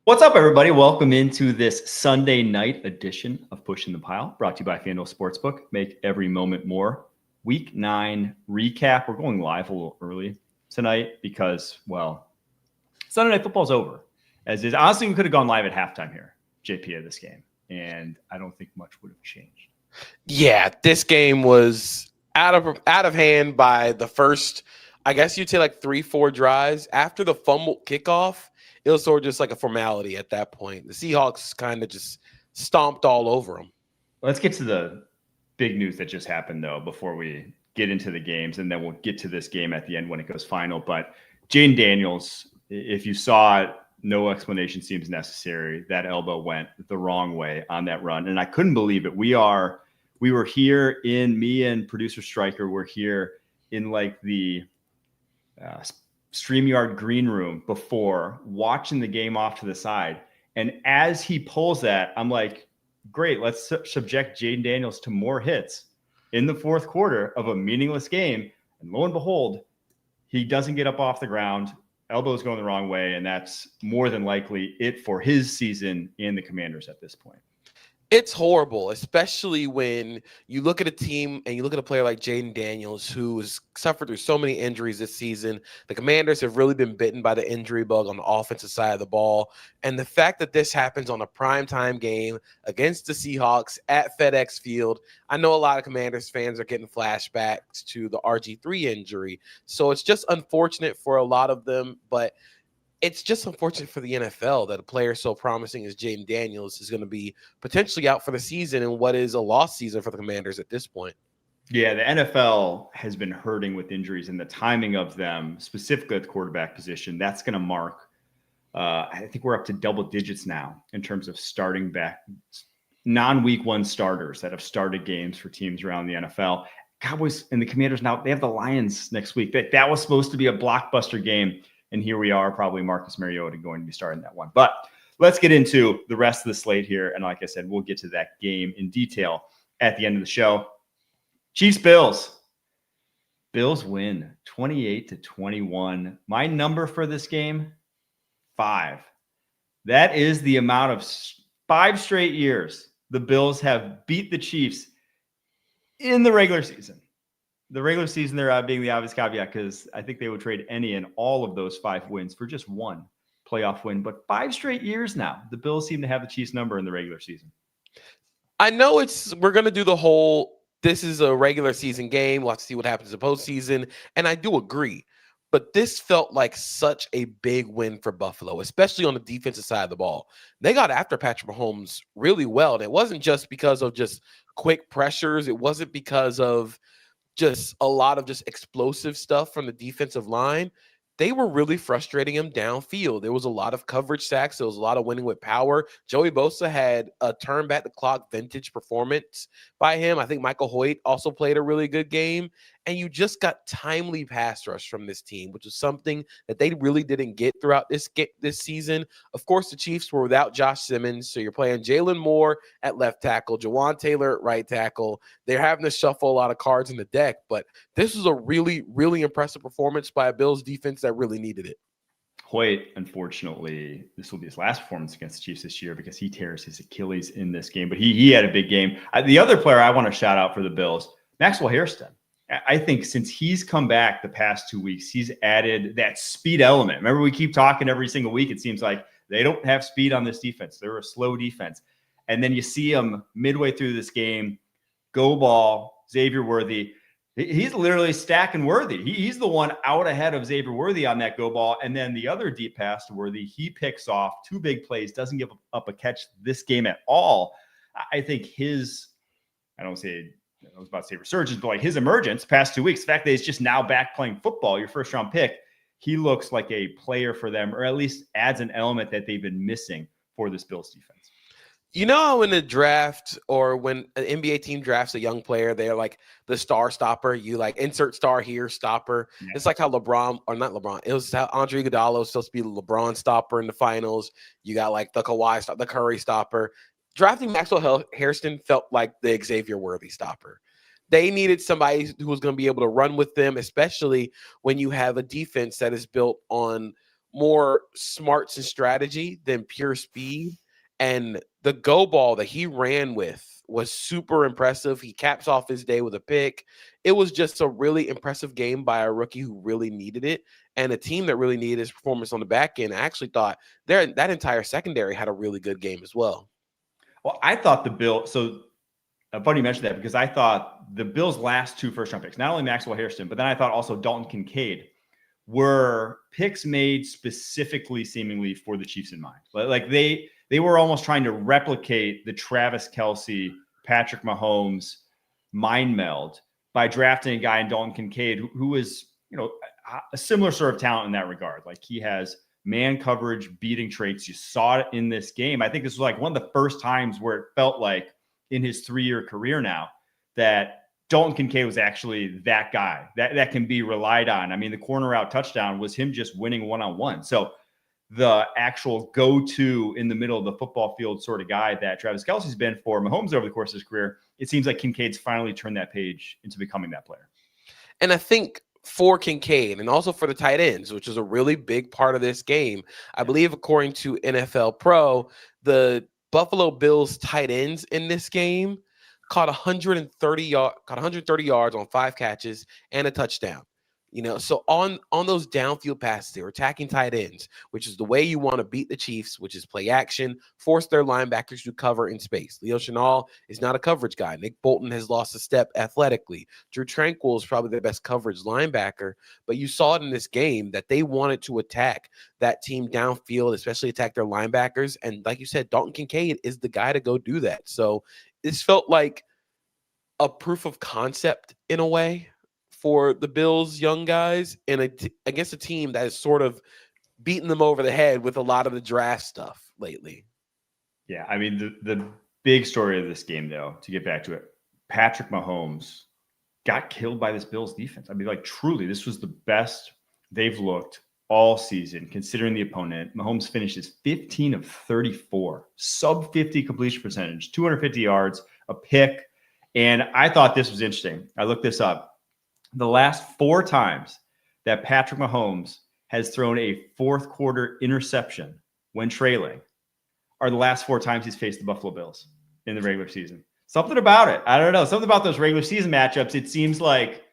What's up, everybody? Welcome into this Sunday night edition of Pushing the Pile, brought to you by FanDuel Sportsbook. Make every moment more. Week 9 recap. We're going live a little early tonight because, well, Sunday Night Football's over. As is, honestly, we could have gone live at halftime here, JP, of this game, and I don't think much would have changed. Yeah, this game was out of hand by the first, I guess you'd say like 3-4 drives. After the fumble kickoff, it was sort of just like a formality at that point. The Seahawks kind of just stomped all over them. Let's get to the big news that just happened, though, before we get into the games, and then we'll get to this game at the end when it goes final. But Jayden Daniels, if you saw it, no explanation seems necessary. That elbow went the wrong way on that run, and I couldn't believe it. We were here me and producer Stryker were here in like the StreamYard green room before, watching the game off to the side. And as he pulls that, I'm like, great, let's subject Jayden Daniels to more hits in the fourth quarter of a meaningless game. And lo and behold, he doesn't get up off the ground. Elbow's going the wrong way. And that's more than likely it for his season and the Commanders at this point. It's horrible, especially when you look at a team and you look at a player like Jayden Daniels, who has suffered through so many injuries this season. The Commanders have really been bitten by the injury bug on the offensive side of the ball. And the fact that this happens on a primetime game against the Seahawks at FedEx Field, I know a lot of Commanders fans are getting flashbacks to the RG3 injury. So it's just unfortunate for a lot of them, but it's just unfortunate for the NFL that a player so promising as Jayden Daniels is going to be potentially out for the season in what is a lost season for the Commanders at this point. Yeah, the NFL has been hurting with injuries, and the timing of them, specifically at the quarterback position, that's going to mark, I think we're up to double digits now in terms of starting back non-week 1 starters that have started games for teams around the NFL. Cowboys and the Commanders now, they have the Lions next week. That was supposed to be a blockbuster game. And here we are, probably Marcus Mariota going to be starting that one. But let's get into the rest of the slate here. And like I said, we'll get to that game in detail at the end of the show. Chiefs-Bills. Bills win 28-21. My number for this game, 5. That is the amount of 5 straight years the Bills have beat the Chiefs in the regular season. The regular season, they're being the obvious caveat because I think they would trade any and all of those 5 wins for just 1 playoff win. But 5 straight years now, the Bills seem to have the Chiefs number in the regular season. I know we're going to do the whole, this is a regular season game. We'll have to see what happens in the postseason. And I do agree. But this felt like such a big win for Buffalo, especially on the defensive side of the ball. They got after Patrick Mahomes really well. And it wasn't just because of just quick pressures. It wasn't because of just a lot of just explosive stuff from the defensive line. They were really frustrating him downfield. There was a lot of coverage sacks. There was a lot of winning with power. Joey Bosa had a turn back the clock vintage performance by him. I think Michael Hoyt also played a really good game. And you just got timely pass rush from this team, which is something that they really didn't get throughout this season. Of course, the Chiefs were without Josh Simmons, so you're playing Jalen Moore at left tackle, Jawan Taylor at right tackle. They're having to shuffle a lot of cards in the deck, but this was a really, really impressive performance by a Bills defense that really needed it. Hoyt, unfortunately, this will be his last performance against the Chiefs this year because he tears his Achilles in this game, but he had a big game. The other player I want to shout out for the Bills, Maxwell Hairston. I think since he's come back the past 2 weeks, he's added that speed element. Remember, we keep talking every single week. It seems like they don't have speed on this defense. They're a slow defense. And then you see him midway through this game, go ball, Xavier Worthy. He's literally stacking Worthy. He's the one out ahead of Xavier Worthy on that go ball. And then the other deep pass to Worthy, he picks off 2 big plays, doesn't give up a catch this game at all. I think I was about to say resurgence, but like his emergence past 2 weeks, the fact that he's just now back playing football, your first round pick, he looks like a player for them, or at least adds an element that they've been missing for this Bills defense. You know how in the draft or when an NBA team drafts a young player, they're like the star stopper. You like insert star here, stopper. Yeah. It's like how it was how Andre Iguodala was supposed to be the LeBron stopper in the finals. You got like the Kawhi stopper, the Curry stopper. Drafting Maxwell Hairston felt like the Xavier Worthy stopper. They needed somebody who was going to be able to run with them, especially when you have a defense that is built on more smarts and strategy than pure speed. And the go ball that he ran with was super impressive. He caps off his day with a pick. It was just a really impressive game by a rookie who really needed it. And a team that really needed his performance on the back end. I actually thought that entire secondary had a really good game as well. Well, I thought the Bills, so funny you mentioned that because I thought the Bills' last 2 first-round picks, not only Maxwell Hairston, but then I thought also Dalton Kincaid, were picks made specifically seemingly for the Chiefs in mind. Like they were almost trying to replicate the Travis Kelce, Patrick Mahomes mind meld by drafting a guy in Dalton Kincaid who is, a similar sort of talent in that regard. Like he has man coverage beating traits. You saw it in this game. I think this was like one of the first times where it felt like in his 3-year career now that Dalton Kincaid was actually that guy that can be relied on. I mean, the corner out touchdown was him just winning one-on-one. So the actual go-to in the middle of the football field sort of guy that Travis Kelce's been for Mahomes over the course of his career, it seems like Kincaid's finally turned that page into becoming that player. And I think for Kincaid and also for the tight ends, which is a really big part of this game, I believe according to NFL Pro, the Buffalo Bills tight ends in this game caught 130 yards on 5 catches and a touchdown. So on those downfield passes, they were attacking tight ends, which is the way you want to beat the Chiefs, which is play action, force their linebackers to cover in space. Leo Chenal is not a coverage guy. Nick Bolton has lost a step athletically. Drew Tranquill is probably the best coverage linebacker, but you saw it in this game that they wanted to attack that team downfield, especially attack their linebackers. And like you said, Dalton Kincaid is the guy to go do that. So this felt like a proof of concept in a way for the Bills' young guys against a team that has sort of beaten them over the head with a lot of the draft stuff lately. Yeah, I mean, the big story of this game, though, to get back to it, Patrick Mahomes got killed by this Bills defense. I mean, like, truly, this was the best they've looked all season, considering the opponent. Mahomes finishes 15 of 34, sub 50 completion percentage, 250 yards, a pick. And I thought this was interesting. I looked this up. The last 4 times that Patrick Mahomes has thrown a fourth quarter interception when trailing are the last 4 times he's faced the Buffalo Bills in the regular season. Something about it. I don't know. Something about those regular season matchups. It seems like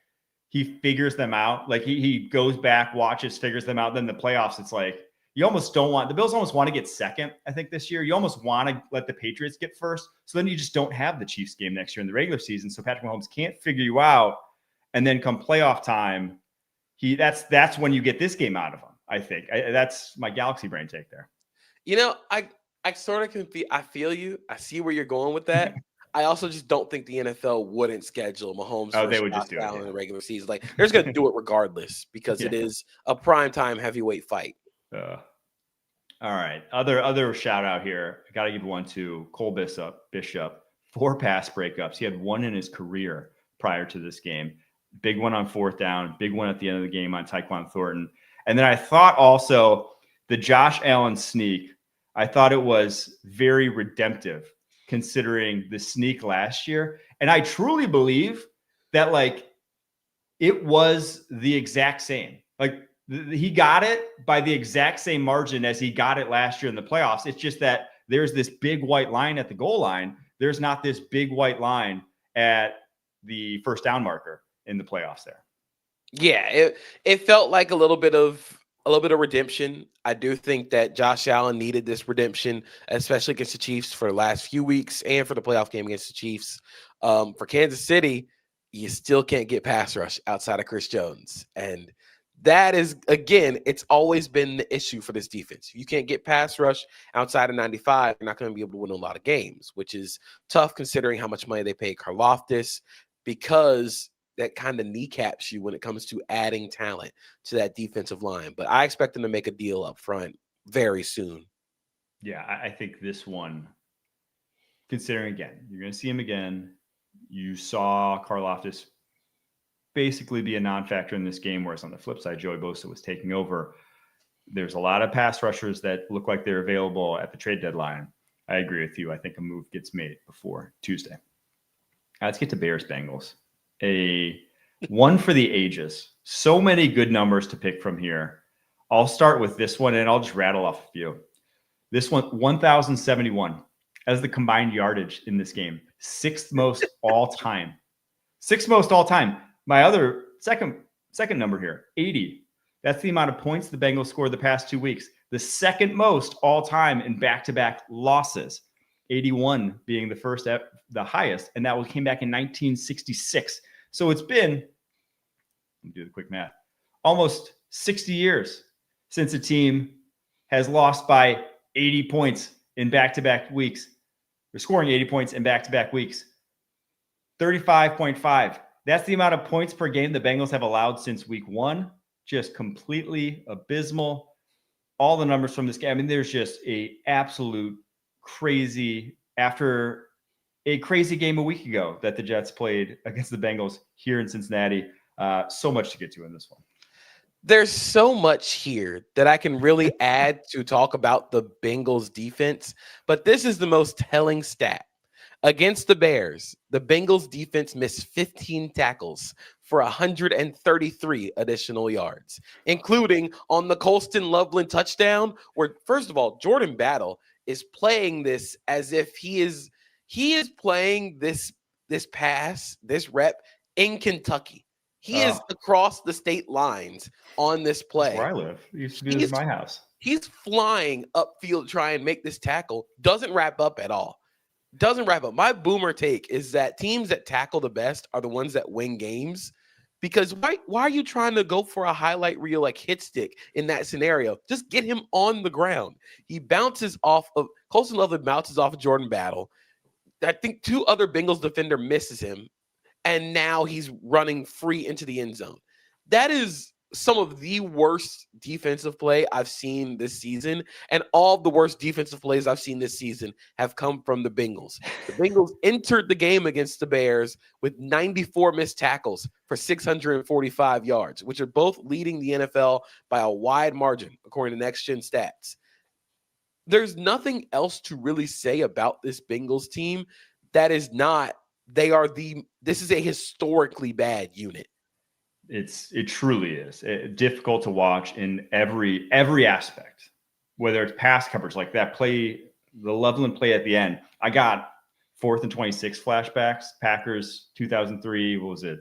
he figures them out. Like he goes back, watches, figures them out. Then the playoffs, it's like you almost don't want – the Bills almost want to get second, I think, this year. You almost want to let the Patriots get first. So then you just don't have the Chiefs game next year in the regular season. So Patrick Mahomes can't figure you out. And then come playoff time, that's when you get this game out of him, I think. That's my galaxy brain take there. I sort of can feel – I feel you. I see where you're going with that. I also just don't think the NFL wouldn't schedule Mahomes for they would just do it in the regular season. Like, they're just going to do it regardless because it is a primetime heavyweight fight. All right. Other shout out here. I got to give one to Cole Bishop. 4 pass breakups. He had 1 in his career prior to this game. Big one on 4th down. Big one at the end of the game on Tyquan Thornton. And then I thought also the Josh Allen sneak, I thought it was very redemptive considering the sneak last year. And I truly believe that, like, it was the exact same. Like, he got it by the exact same margin as he got it last year in the playoffs. It's just that there's this big white line at the goal line. There's not this big white line at the first down marker in the playoffs there. Yeah, it felt like a little bit of redemption. I do think that Josh Allen needed this redemption, especially against the Chiefs for the last few weeks and for the playoff game against the Chiefs. For Kansas City, you still can't get pass rush outside of Chris Jones. And that is, again, it's always been the issue for this defense. If you can't get pass rush outside of 95, you're not going to be able to win a lot of games, which is tough considering how much money they pay Karlaftis, because that kind of kneecaps you when it comes to adding talent to that defensive line. But I expect them to make a deal up front very soon. Yeah, I think this one, considering, again, you're going to see him again. You saw Karlaftis basically be a non-factor in this game, whereas on the flip side, Joey Bosa was taking over. There's a lot of pass rushers that look like they're available at the trade deadline. I agree with you. I think a move gets made before Tuesday. Let's get to Bears-Bengals. A one for the ages. So many good numbers to pick from here. I'll start with this one, and I'll just rattle off a few. This one, 1,071 as the combined yardage in this game. Sixth most all time. Sixth most all time. My other second number here, 80. That's the amount of points the Bengals scored the past 2 weeks. The second most all time in back-to-back losses. 81 being the highest, and that came back in 1966. So it's been, let me do the quick math, almost 60 years since a team has lost by 80 points in back-to-back weeks. They're scoring 80 points in back-to-back weeks. 35.5. That's the amount of points per game the Bengals have allowed since week 1. Just completely abysmal. All the numbers from this game. I mean, there's just a absolute crazy, after a crazy game a week ago that the Jets played against the Bengals here in Cincinnati. So much to get to in this one. There's so much here that I can really add to talk about the Bengals defense, but this is the most telling stat. Against the Bears, the Bengals defense missed 15 tackles for 133 additional yards, including on the Colston Loveland touchdown, where, first of all, Jordan Battle is playing this as if he is playing this rep in Kentucky. He is across the state lines on this play. That's where I live. It used to be my house. He's flying upfield to try and make this tackle. Doesn't wrap up at all. Doesn't wrap up. My boomer take is that teams that tackle the best are the ones that win games. Because why are you trying to go for a highlight reel like hit stick in that scenario? Just get him on the ground. He bounces off of Colston Loveland, bounces off of Jordan Battle. I think 2 other Bengals defender misses him, and now he's running free into the end zone. That is some of the worst defensive play I've seen this season, and all the worst defensive plays I've seen this season have come from the Bengals. The Bengals entered the game against the Bears with 94 missed tackles for 645 yards, which are both leading the NFL by a wide margin, according to Next Gen Stats. There's nothing else to really say about this Bengals team that is not, this is a historically bad unit. It truly is difficult to watch in every aspect, whether it's pass coverage, like that play, the Loveland play at the end. I got 4th and 26 flashbacks. Packers 2003, what was it?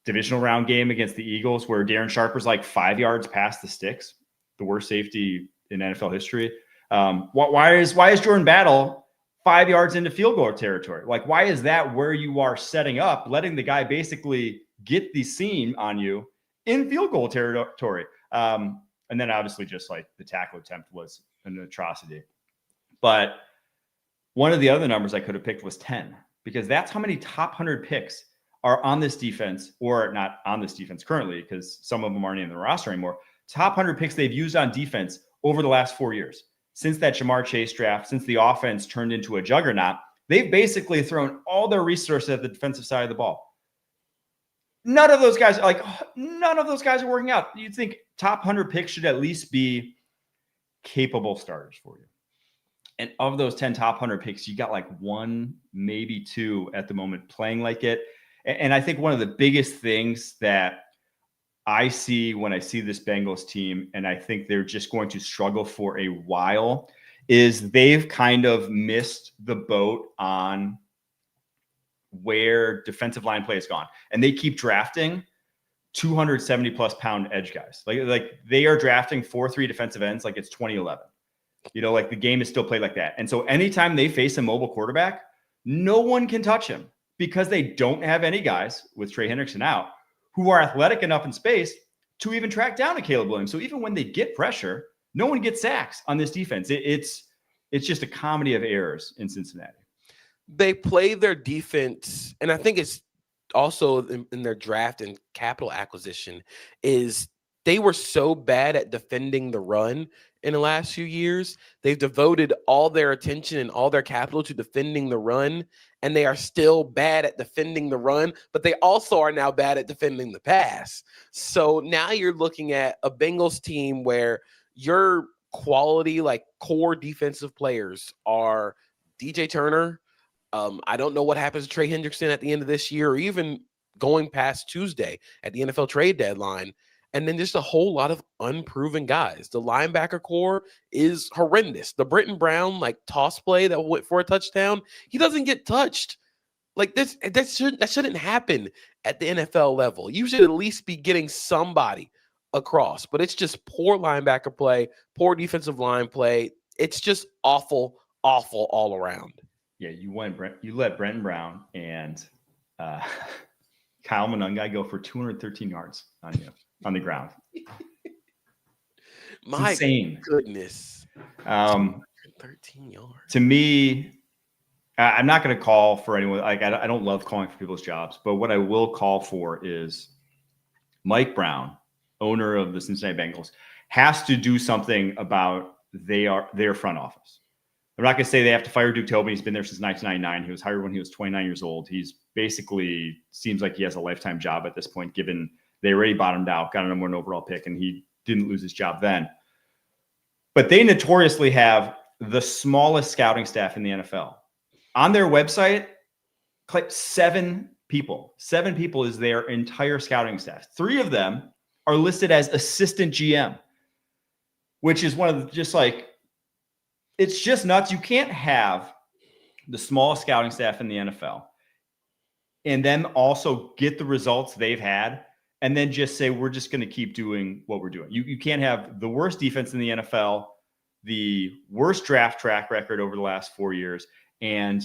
Divisional round game against the Eagles, where Darren Sharper's like 5 yards past the sticks, the worst safety in NFL history. Why is Jordan Battle 5 yards into field goal territory? Like, why is that where you are setting up, letting the guy basically get the seam on you in field goal territory? And then obviously just like the tackle attempt was an atrocity. But one of the other numbers I could have picked was 10, because that's how many top 100 picks are on this defense, or not on this defense currently, because some of them aren't in the roster anymore. Top 100 picks they've used on defense over the last 4 years. Since that Jamar Chase draft, since the offense turned into a juggernaut, they've basically thrown all their resources at the defensive side of the ball. None of those guys are working out. You'd think top 100 picks should at least be capable starters for you. And of those 10 top 100 picks, you got like 1, maybe 2 at the moment playing like it. And I think one of the biggest things that I see when I see this Bengals team, and I think they're just going to struggle for a while, is they've kind of missed the boat on where defensive line play has gone. And they keep drafting 270 plus pound edge guys. Like they are drafting 4-3 defensive ends like it's 2011. Like the game is still played like that. And so anytime they face a mobile quarterback, no one can touch him, because they don't have any guys, with Trey Hendrickson out, who are athletic enough in space to even track down a Caleb Williams. So even when they get pressure, no one gets sacks on this defense. It's just a comedy of errors in Cincinnati. They play their defense, and I think it's also in their draft and capital acquisition, is they were so bad at defending the run in the last few years. They've devoted all their attention and all their capital to defending the run, and they are still bad at defending the run, but they also are now bad at defending the pass. So now you're looking at a Bengals team where your quality, like core defensive players, are DJ Turner. I don't know what happens to Trey Hendrickson at the end of this year, or even going past Tuesday at the NFL trade deadline. and then just a whole lot of unproven guys. The linebacker core is horrendous. The Britton Brown toss play that went for a touchdown, he doesn't get touched. That shouldn't happen at the NFL level. You should at least be getting somebody across, but it's just poor linebacker play, poor defensive line play. It's just awful all around. Yeah, you let Brenton Brown and Kyle Monungai go for 213 yards on you on the ground. My insane. Goodness. 13 yards. To me, I'm not going to call for anyone. I don't love calling for people's jobs, but what I will call for is Mike Brown, owner of the Cincinnati Bengals, has to do something about their front office. I'm not going to say they have to fire Duke Tobin. He's been there since 1999. He was hired when he was 29 years old. He's basically seems like he has a lifetime job at this point, given they already bottomed out, got a number one overall pick, and he didn't lose his job then. But they notoriously have the smallest scouting staff in the NFL. On their website, like 7 people. 7 people is their entire scouting staff. 3 of them are listed as assistant GM, which is one of it's just nuts. You can't have the smallest scouting staff in the NFL and then also get the results they've had and then just say, we're just going to keep doing what we're doing. You can't have the worst defense in the NFL, the worst draft track record over the last 4 years, and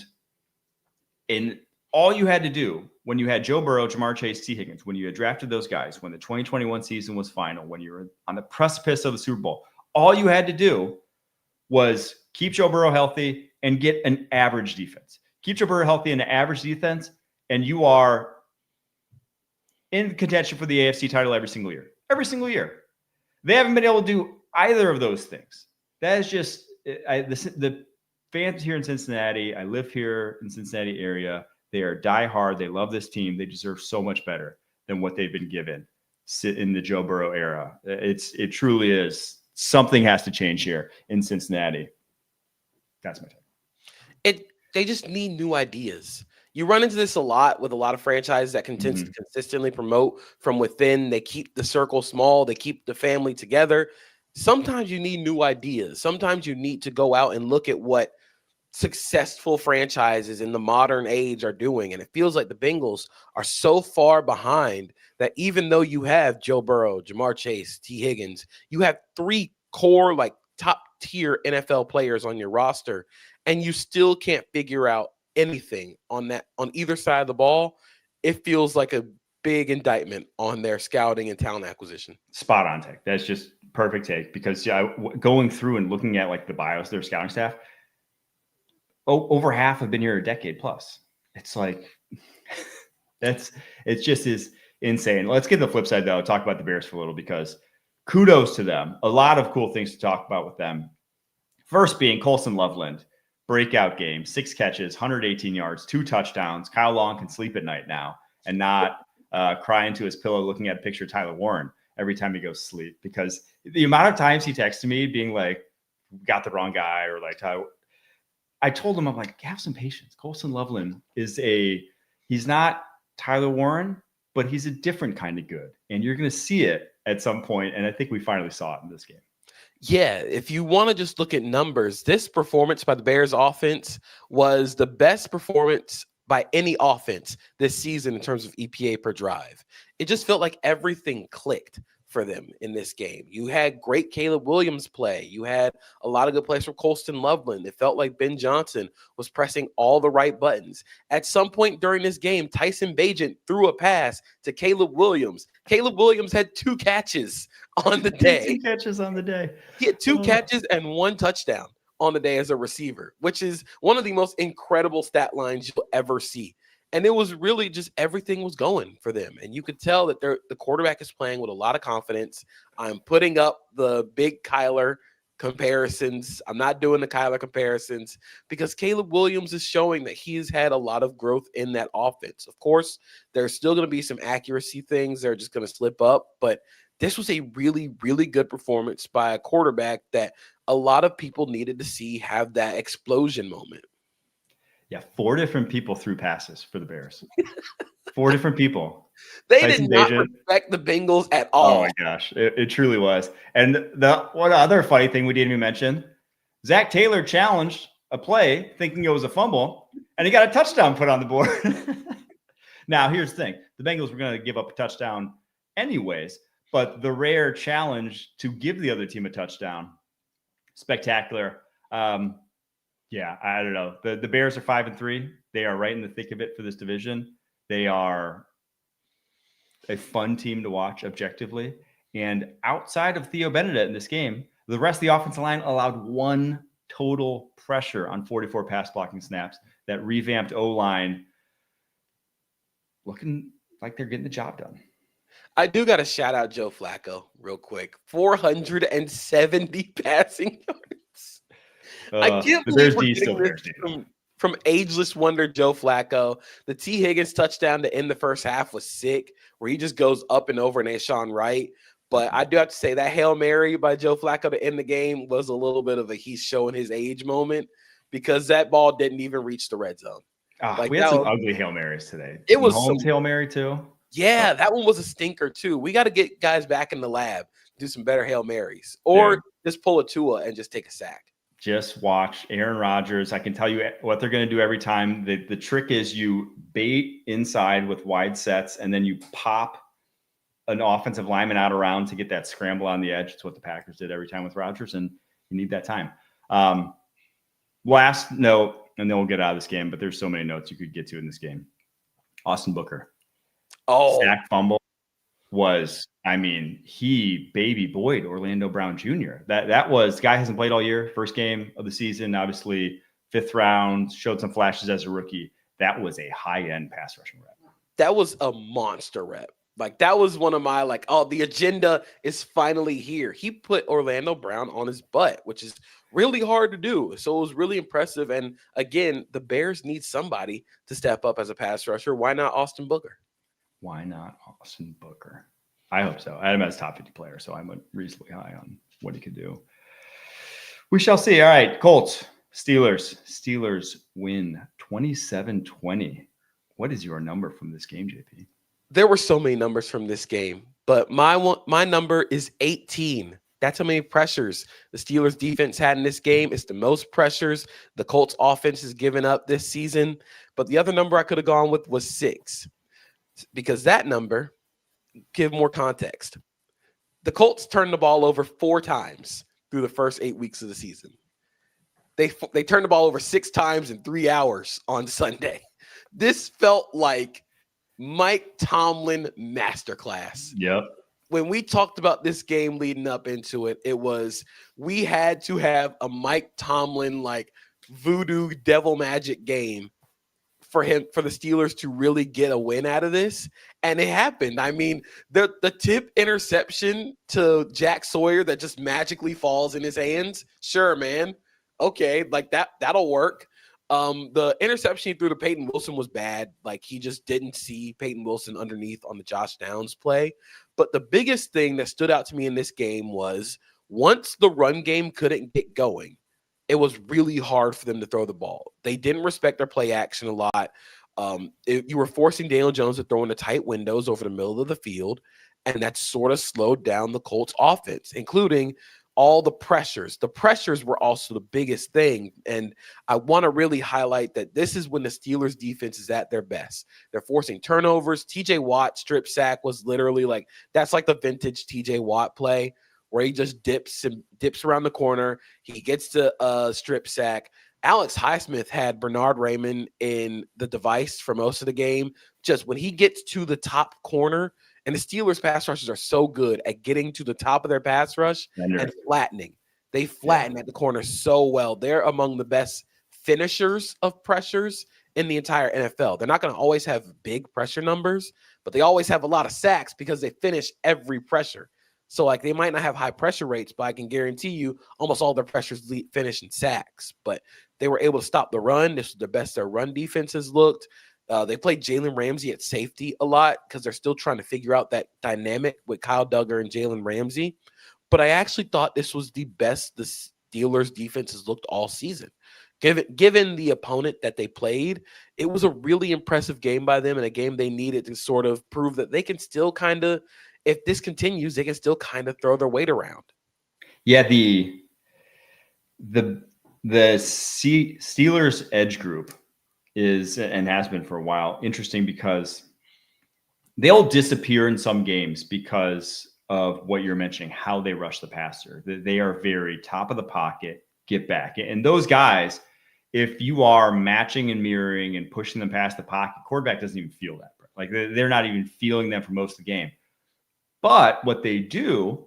all you had to do when you had Joe Burrow, Jamar Chase, T. Higgins, when you had drafted those guys, when the 2021 season was final, when you were on the precipice of the Super Bowl, all you had to do was keep Joe Burrow healthy and get an average defense. Keep Joe Burrow healthy and an average defense, and you are in contention for the AFC title every single year. Every single year. They haven't been able to do either of those things. That is just the fans here in Cincinnati. I live here in Cincinnati area. They are diehard. They love this team. They deserve so much better than what they've been given in the Joe Burrow era. It truly is. Something has to change here in Cincinnati. That's my take. They just need new ideas. You run into this a lot with a lot of franchises that consistently promote from within. They keep the circle small. They keep the family together. Sometimes you need new ideas. Sometimes you need to go out and look at what successful franchises in the modern age are doing. And it feels like the Bengals are so far behind that even though you have Joe Burrow, Jamar Chase, T. Higgins, you have 3 core, top tier NFL players on your roster, and you still can't figure out anything on either side of the ball. It feels like a big indictment on their scouting and talent acquisition. Spot on take. That's just perfect take, because going through and looking at the bios of their scouting staff, over half have been here a decade plus. It's it just is insane. Let's get to the flip side though. Talk about the Bears for a little, because kudos to them. A lot of cool things to talk about with them. First being Colson Loveland, breakout game, 6 catches, 118 yards, 2 touchdowns. Kyle Long can sleep at night now and not cry into his pillow looking at a picture of Tyler Warren every time he goes to sleep, because the amount of times he texted me being like, got the wrong guy, or I told him, I'm like, have some patience. Colson Loveland he's not Tyler Warren, but he's a different kind of good. And you're going to see it at some point. And I think we finally saw it in this game. Yeah, if you want to just look at numbers, this performance by the Bears offense was the best performance by any offense this season in terms of EPA per drive. It just felt like everything clicked for them in this game. You had great Caleb Williams play. You had a lot of good plays from Colston Loveland. It felt like Ben Johnson was pressing all the right buttons. At some point during this game, Tyson Bagent threw a pass to Caleb Williams. Caleb Williams had 2 catches on the day. 2 catches on the day. He had 2 catches and 1 touchdown on the day as a receiver, which is one of the most incredible stat lines you'll ever see. And it was really just everything was going for them. And you could tell that the quarterback is playing with a lot of confidence. I'm putting up the big Kyler comparisons. I'm not doing the Kyler comparisons because Caleb Williams is showing that he's had a lot of growth in that offense. Of course, there's still going to be some accuracy things that are just going to slip up. But this was a really, really good performance by a quarterback that a lot of people needed to see have that explosion moment. Yeah, 4 different people threw passes for the Bears. 4 different people. They Tyson did not Bagent. respect the Bengals at Oh all. my gosh, it truly was. And the one other funny thing we didn't even mention, Zach Taylor challenged a play thinking it was a fumble, and he got a touchdown put on the board. Now, here's the thing. The Bengals were going to give up a touchdown anyways, but the rare challenge to give the other team a touchdown, spectacular. Yeah, I don't know. The Bears are 5-3. They are right in the thick of it for this division. They are a fun team to watch objectively. And outside of Theo Benedict in this game, the rest of the offensive line allowed 1 total pressure on 44 pass blocking snaps. That revamped O-line looking like they're getting the job done. I do got to shout out Joe Flacco real quick. 470 passing yards. I can't believe we're getting this from ageless wonder Joe Flacco. The T. Higgins touchdown to end the first half was sick, where he just goes up and over Nashawn Wright. But I do have to say that Hail Mary by Joe Flacco to end the game was a little bit of a he's showing his age moment, because that ball didn't even reach the red zone. We had some ugly Hail Marys today. It was Mahomes Hail Mary too. Yeah, that one was a stinker too. We got to get guys back in the lab, do some better Hail Marys, or just pull a Tua and just take a sack. Just watch Aaron Rodgers. I can tell you what they're going to do every time. The trick is you bait inside with wide sets, and then you pop an offensive lineman out around to get that scramble on the edge. It's what the Packers did every time with Rodgers, and you need that time. Last note, and then we'll get out of this game, but there's so many notes you could get to in this game. Austin Booker. Sack fumble was, he baby boyed Orlando Brown Jr. That was, guy hasn't played all year, first game of the season, obviously 5th round, showed some flashes as a rookie. That was a high-end pass rushing rep. That was a monster rep. Like, that was one of my, the agenda is finally here. He put Orlando Brown on his butt, which is really hard to do. So it was really impressive. And again, the Bears need somebody to step up as a pass rusher. Why not Austin Booker? Why not Austin Booker? I hope so. I had him as top 50 player, so I'm reasonably high on what he could do. We shall see. All right, Colts, Steelers. Steelers win 27-20. What is your number from this game, JP? There were so many numbers from this game, but my number is 18. That's how many pressures the Steelers defense had in this game. It's the most pressures the Colts offense has given up this season. But the other number I could have gone with was 6, because that number, give more context. The Colts turned the ball over 4 times through the first 8 weeks of the season. They turned the ball over 6 times in 3 hours on Sunday. This felt like Mike Tomlin masterclass. Yep. When we talked about this game leading up into it, it was, we had to have a Mike Tomlin voodoo devil magic game for the Steelers to really get a win out of this. And it happened. The tip interception to Jack Sawyer that just magically falls in his hands. Sure, man. Okay. That'll work. The interception he threw to Peyton Wilson was bad. He just didn't see Peyton Wilson underneath on the Josh Downs play. But the biggest thing that stood out to me in this game was, once the run game couldn't get going, it was really hard for them to throw the ball. They didn't respect their play action a lot. You were forcing Daniel Jones to throw into tight windows over the middle of the field, and that sort of slowed down the Colts offense, including all the pressures. The pressures were also the biggest thing. And I want to really highlight that this is when the Steelers defense is at their best. They're forcing turnovers. TJ Watt strip sack was literally that's like the vintage TJ Watt play, where he just dips around the corner. He gets to strip sack. Alex Highsmith had Bernard Raymond in the device for most of the game. Just when he gets to the top corner, and the Steelers pass rushers are so good at getting to the top of their pass rush and flattening. They flatten at the corner so well. They're among the best finishers of pressures in the entire NFL. They're not going to always have big pressure numbers, but they always have a lot of sacks because they finish every pressure. So they might not have high pressure rates, but I can guarantee you almost all their pressures finish in sacks. But they were able to stop the run. This was the best their run defense has looked. They played Jalen Ramsey at safety a lot because they're still trying to figure out that dynamic with Kyle Duggar and Jalen Ramsey. But I actually thought this was the best Steelers defense has looked all season. Given the opponent that they played, it was a really impressive game by them and a game they needed to sort of prove that they can still kind of, if this continues, they can still kind of throw their weight around. Yeah, the Steelers edge group is, and has been for a while, interesting because they'll disappear in some games because of what you're mentioning, how they rush the passer. They are very top of the pocket, get back. And those guys, if you are matching and mirroring and pushing them past the pocket, quarterback doesn't even feel that. Like they're not even feeling them for most of the game. But what they do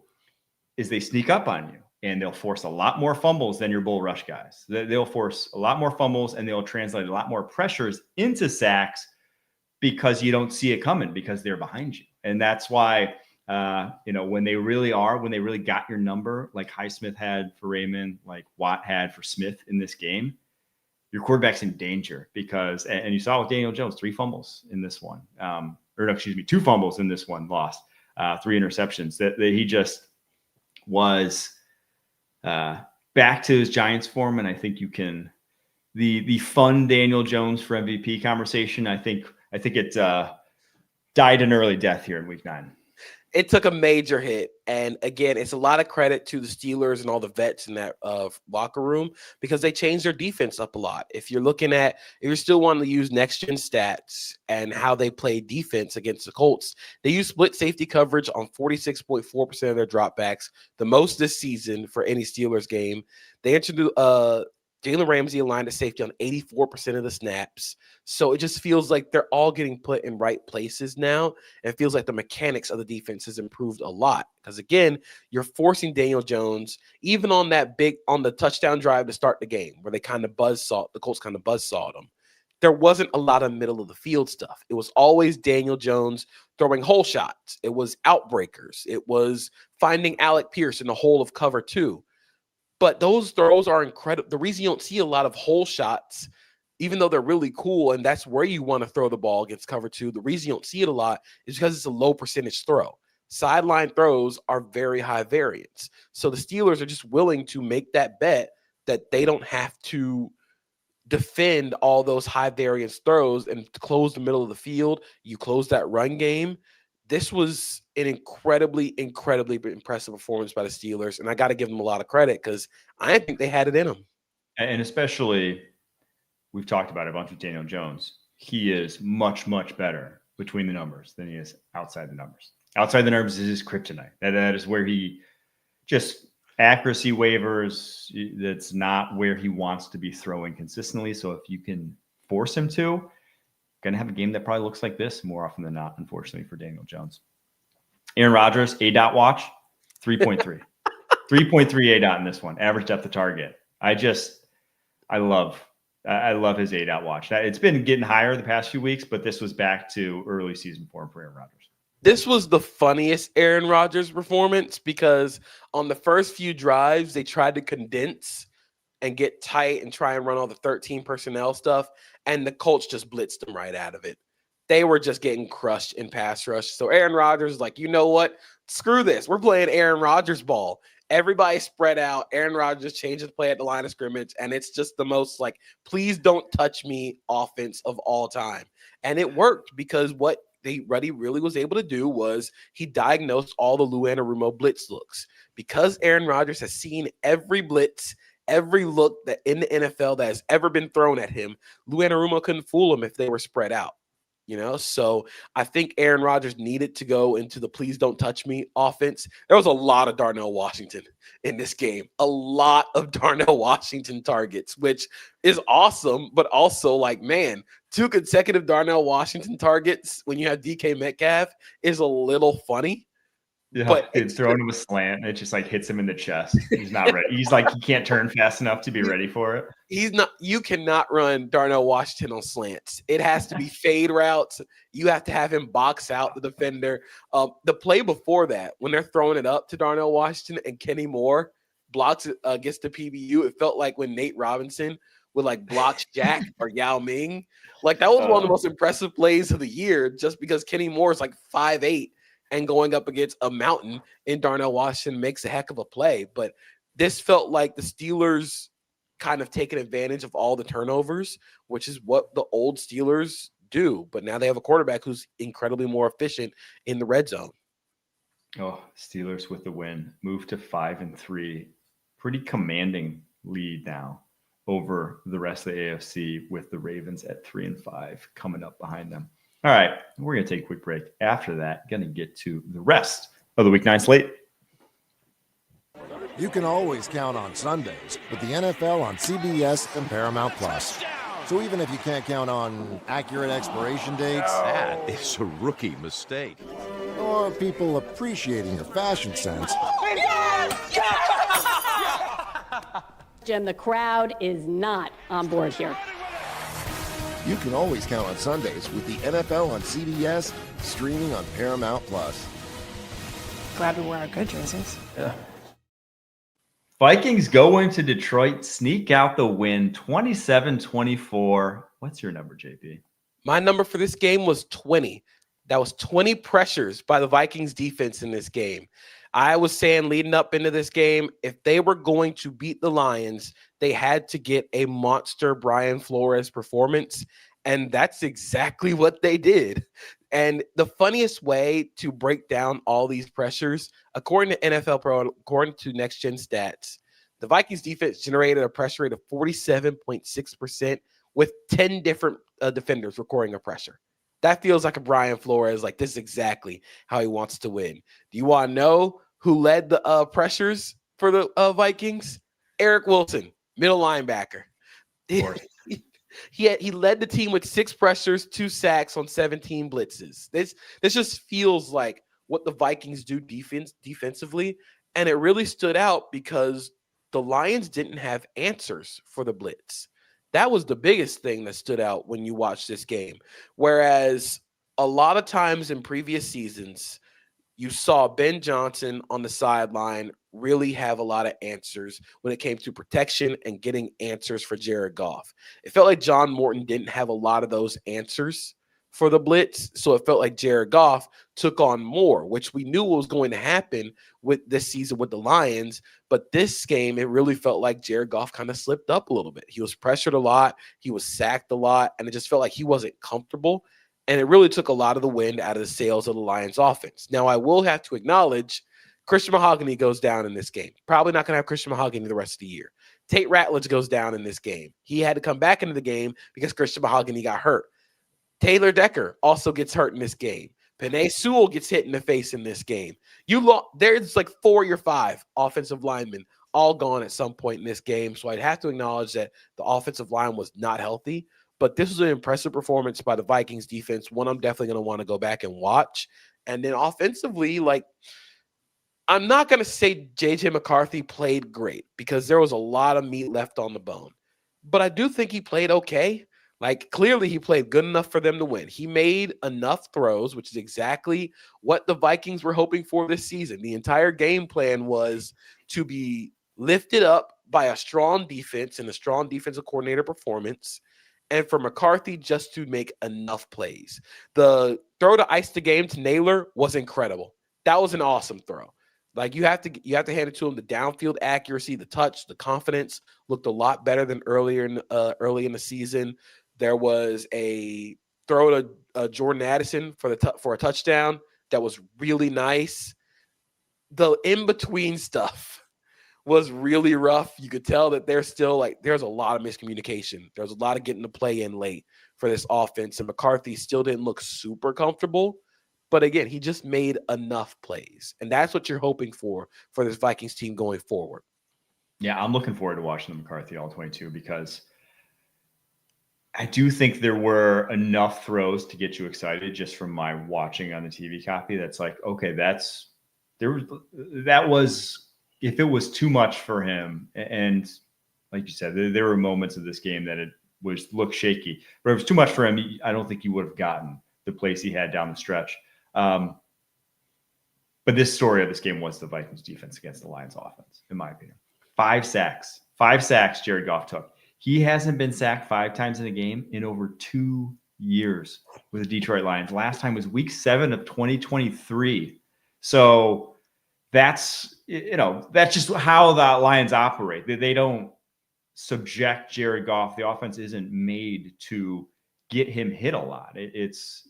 is they sneak up on you and they'll force a lot more fumbles than your bull rush guys. They'll force a lot more fumbles and they'll translate a lot more pressures into sacks because you don't see it coming because they're behind you. And that's why, when they really got your number, like Highsmith had for Raymond, like Watt had for Smith in this game, your quarterback's in danger because, and you saw with Daniel Jones, 3 fumbles in this one, 2 fumbles in this one, lost 3 interceptions that he just was back to his Giants form. And I think you can, the fun Daniel Jones for MVP conversation, I think it died an early death here in week 9. It took a major hit. And again, it's a lot of credit to the Steelers and all the vets in that locker room because they changed their defense up a lot. If you're still wanting to use next gen stats and how they play defense against the Colts, they use split safety coverage on 46.4% of their dropbacks, the most this season for any Steelers game. They introduced Jalen Ramsey aligned to safety on 84% of the snaps. So it just feels like they're all getting put in right places now. It feels like the mechanics of the defense has improved a lot. Because again, you're forcing Daniel Jones, even on the touchdown drive to start the game, where the Colts kind of buzzsawed them. There wasn't a lot of middle of the field stuff. It was always Daniel Jones throwing hole shots. It was outbreakers. It was finding Alec Pierce in the hole of cover 2. But those throws are incredible. The reason you don't see a lot of hole shots, even though they're really cool, and that's where you want to throw the ball against cover 2, the reason you don't see it a lot is because it's a low percentage throw. Sideline throws are very high variance. So the Steelers are just willing to make that bet that they don't have to defend all those high variance throws and close the middle of the field. You close that run game. This was an incredibly, incredibly impressive performance by the Steelers, and I got to give them a lot of credit because I think they had it in them. And especially, we've talked about it a bunch with Daniel Jones. He is much, much better between the numbers than he is outside the numbers. Outside the numbers is his kryptonite. That is where he just accuracy waivers. That's not where he wants to be throwing consistently. So if you can force him to, going to have a game that probably looks like this more often than not, unfortunately, for Daniel Jones. Aaron Rodgers, ADOT watch, 3.3. 3.3 ADOT in this one, average depth of target. I love his ADOT watch. It's been getting higher the past few weeks, but this was back to early season form for Aaron Rodgers. This was the funniest Aaron Rodgers performance because on the first few drives, they tried to condense and get tight and try and run all the 13 personnel stuff. And the Colts just blitzed them right out of it. They were just getting crushed in pass rush. So Aaron Rodgers is like, you know what? Screw this. We're playing Aaron Rodgers ball. Everybody spread out. Aaron Rodgers changes play at the line of scrimmage. And it's just the most like, please don't touch me offense of all time. And it worked because what Ruddy really was able to do was he diagnosed all the Lou Anarumo blitz looks. Because Aaron Rodgers has seen every blitz, every look that in the NFL that has ever been thrown at him, Lou Anarumo couldn't fool him if they were spread out. So I think Aaron Rodgers needed to go into the please don't touch me offense. There was a lot of Darnell Washington in this game, a lot of Darnell Washington targets, which is awesome, but also like, man, 2 consecutive Darnell Washington targets when you have DK Metcalf is a little funny. Yeah, but it's throwing him a slant. It just like hits him in the chest. He's not ready. He's like, he can't turn fast enough to be ready for it. He's not. You cannot run Darnell Washington on slants. It has to be fade routes. You have to have him box out the defender. The play before that, when they're throwing it up to Darnell Washington and Kenny Moore blocks it against the PBU, it felt like when Nate Robinson would like block Jack or Yao Ming. Like that was one of the most impressive plays of the year, just because Kenny Moore is like 5'8". And going up against a mountain in Darnell Washington makes a heck of a play. But this felt like the Steelers kind of taking advantage of all the turnovers, which is what the old Steelers do. But now they have a quarterback who's incredibly more efficient in the red zone. Oh, Steelers with the win. Move to 5-3. Pretty commanding lead now over the rest of the AFC, with the Ravens at 3-5 coming up behind them. All right, we're going to take a quick break. After that, going to get to the rest of the Week 9 slate. You can always count on Sundays with the NFL on CBS and Paramount Plus. So even if you can't count on accurate expiration dates, that is a rookie mistake, or people appreciating your fashion sense, Jim, the crowd is not on board here. you can always count on Sundays with the NFL on CBS, streaming on Paramount Plus. Glad we wear our good jerseys. Yeah. Vikings go into Detroit, sneak out the win, 27-24. What's your number, JP? My number for this game was 20. That was 20 pressures by the Vikings defense in this game. I was saying leading up into this game, if they were going to beat the Lions, they had to get a monster Brian Flores performance, and that's exactly what they did. And the funniest way to break down all these pressures, according to NFL Pro, according to Next Gen Stats, the Vikings defense generated a pressure rate of 47.6% with 10 different defenders recording a pressure. That feels like a Brian Flores, like this is exactly how he wants to win. Do you want to know who led the pressures for the Vikings? Eric Wilson, middle linebacker. He led the team with 6 pressures, 2 sacks on 17 blitzes. This just feels like what the Vikings do defensively, and it really stood out because the Lions didn't have answers for the blitz. That was the biggest thing that stood out when you watch this game. Whereas a lot of times in previous seasons, you saw Ben Johnson on the sideline really have a lot of answers when it came to protection and getting answers for Jared Goff. It felt like John Morton didn't have a lot of those answers for the blitz, so it felt like Jared Goff took on more, which we knew was going to happen with this season with the Lions. But this game, it really felt like Jared Goff kind of slipped up a little bit. He was pressured a lot, he was sacked a lot, and it just felt like he wasn't comfortable. And it really took a lot of the wind out of the sails of the Lions offense. Now, I will have to acknowledge Christian Mahogany goes down in this game. Probably not going to have Christian Mahogany the rest of the year. Tate Ratledge goes down in this game. He had to come back into the game because Christian Mahogany got hurt. Taylor Decker also gets hurt in this game. Penei Sewell gets hit in the face in this game. There's like 4 or 5 offensive linemen all gone at some point in this game. So I'd have to acknowledge that the offensive line was not healthy. But this was an impressive performance by the Vikings defense, one I'm definitely going to want to go back and watch. And then offensively, like, I'm not going to say J.J. McCarthy played great because there was a lot of meat left on the bone. But I do think he played okay. Like, clearly he played good enough for them to win. He made enough throws, which is exactly what the Vikings were hoping for this season. The entire game plan was to be lifted up by a strong defense and a strong defensive coordinator performance, and for McCarthy just to make enough plays. The throw to ice the game to Naylor was incredible. That was an awesome throw. Like, you have to hand it to him. The downfield accuracy, the touch, the confidence looked a lot better than early in the season. There was a throw to Jordan Addison for a touchdown that was really nice. The in-between stuff was really rough. You could tell that there's a lot of miscommunication. There's a lot of getting the play in late for this offense, and McCarthy still didn't look super comfortable. But again, he just made enough plays, and that's what you're hoping for this Vikings team going forward. Yeah, I'm looking forward to watching the McCarthy All-22 because I do think there were enough throws to get you excited just from my watching on the TV copy. That's like, okay, that was if it was too much for him, and like you said, there were moments of this game that it looked shaky. But if it was too much for him, I don't think he would have gotten the plays he had down the stretch. But this story of this game was the Vikings defense against the Lions offense, in my opinion. 5 sacks, Jared Goff took. He hasn't been sacked 5 times in a game in over 2 years with the Detroit Lions. Last time was week 7 of 2023. So that's just how the Lions operate. They don't subject Jared Goff. The offense isn't made to get him hit a lot. It's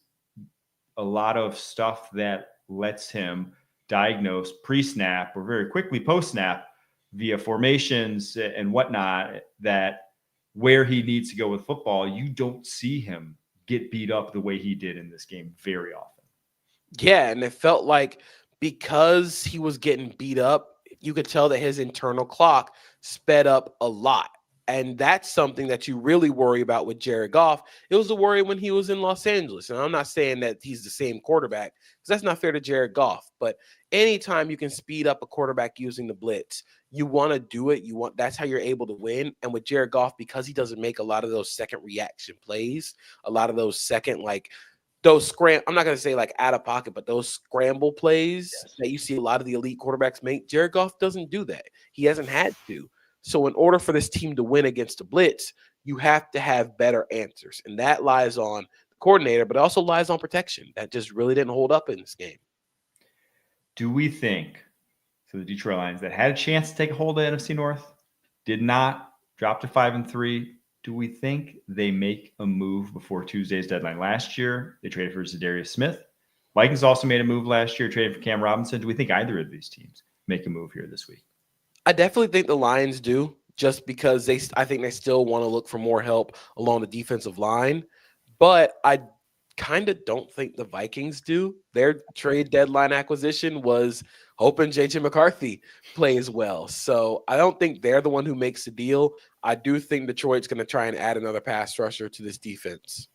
a lot of stuff that lets him diagnose pre-snap or very quickly post-snap via formations and whatnot, that where he needs to go with football, you don't see him get beat up the way he did in this game very often. Yeah, and it felt like because he was getting beat up, you could tell that his internal clock sped up a lot. And that's something that you really worry about with Jared Goff. It was a worry when he was in Los Angeles. And I'm not saying that he's the same quarterback, because that's not fair to Jared Goff. But anytime you can speed up a quarterback using the blitz, you want to do it. That's how you're able to win. And with Jared Goff, because he doesn't make a lot of those second reaction plays, a lot of those second, I'm not going to say like out of pocket, but those scramble plays that you see a lot of the elite quarterbacks make, Jared Goff doesn't do that. He hasn't had to. So in order for this team to win against the blitz, you have to have better answers. And that lies on the coordinator, but it also lies on protection. That just really didn't hold up in this game. Do we think, so the Detroit Lions that had a chance to take a hold of NFC North, did not, drop to 5-3, do we think they make a move before Tuesday's deadline? Last year, they traded for Zadarius Smith. Vikings also made a move last year, traded for Cam Robinson. Do we think either of these teams make a move here this week? I definitely think the Lions do, just because I think they still want to look for more help along the defensive line. But I kind of don't think the Vikings do. Their trade deadline acquisition was hoping JJ McCarthy plays well. So I don't think they're the one who makes the deal. I do think Detroit's going to try and add another pass rusher to this defense.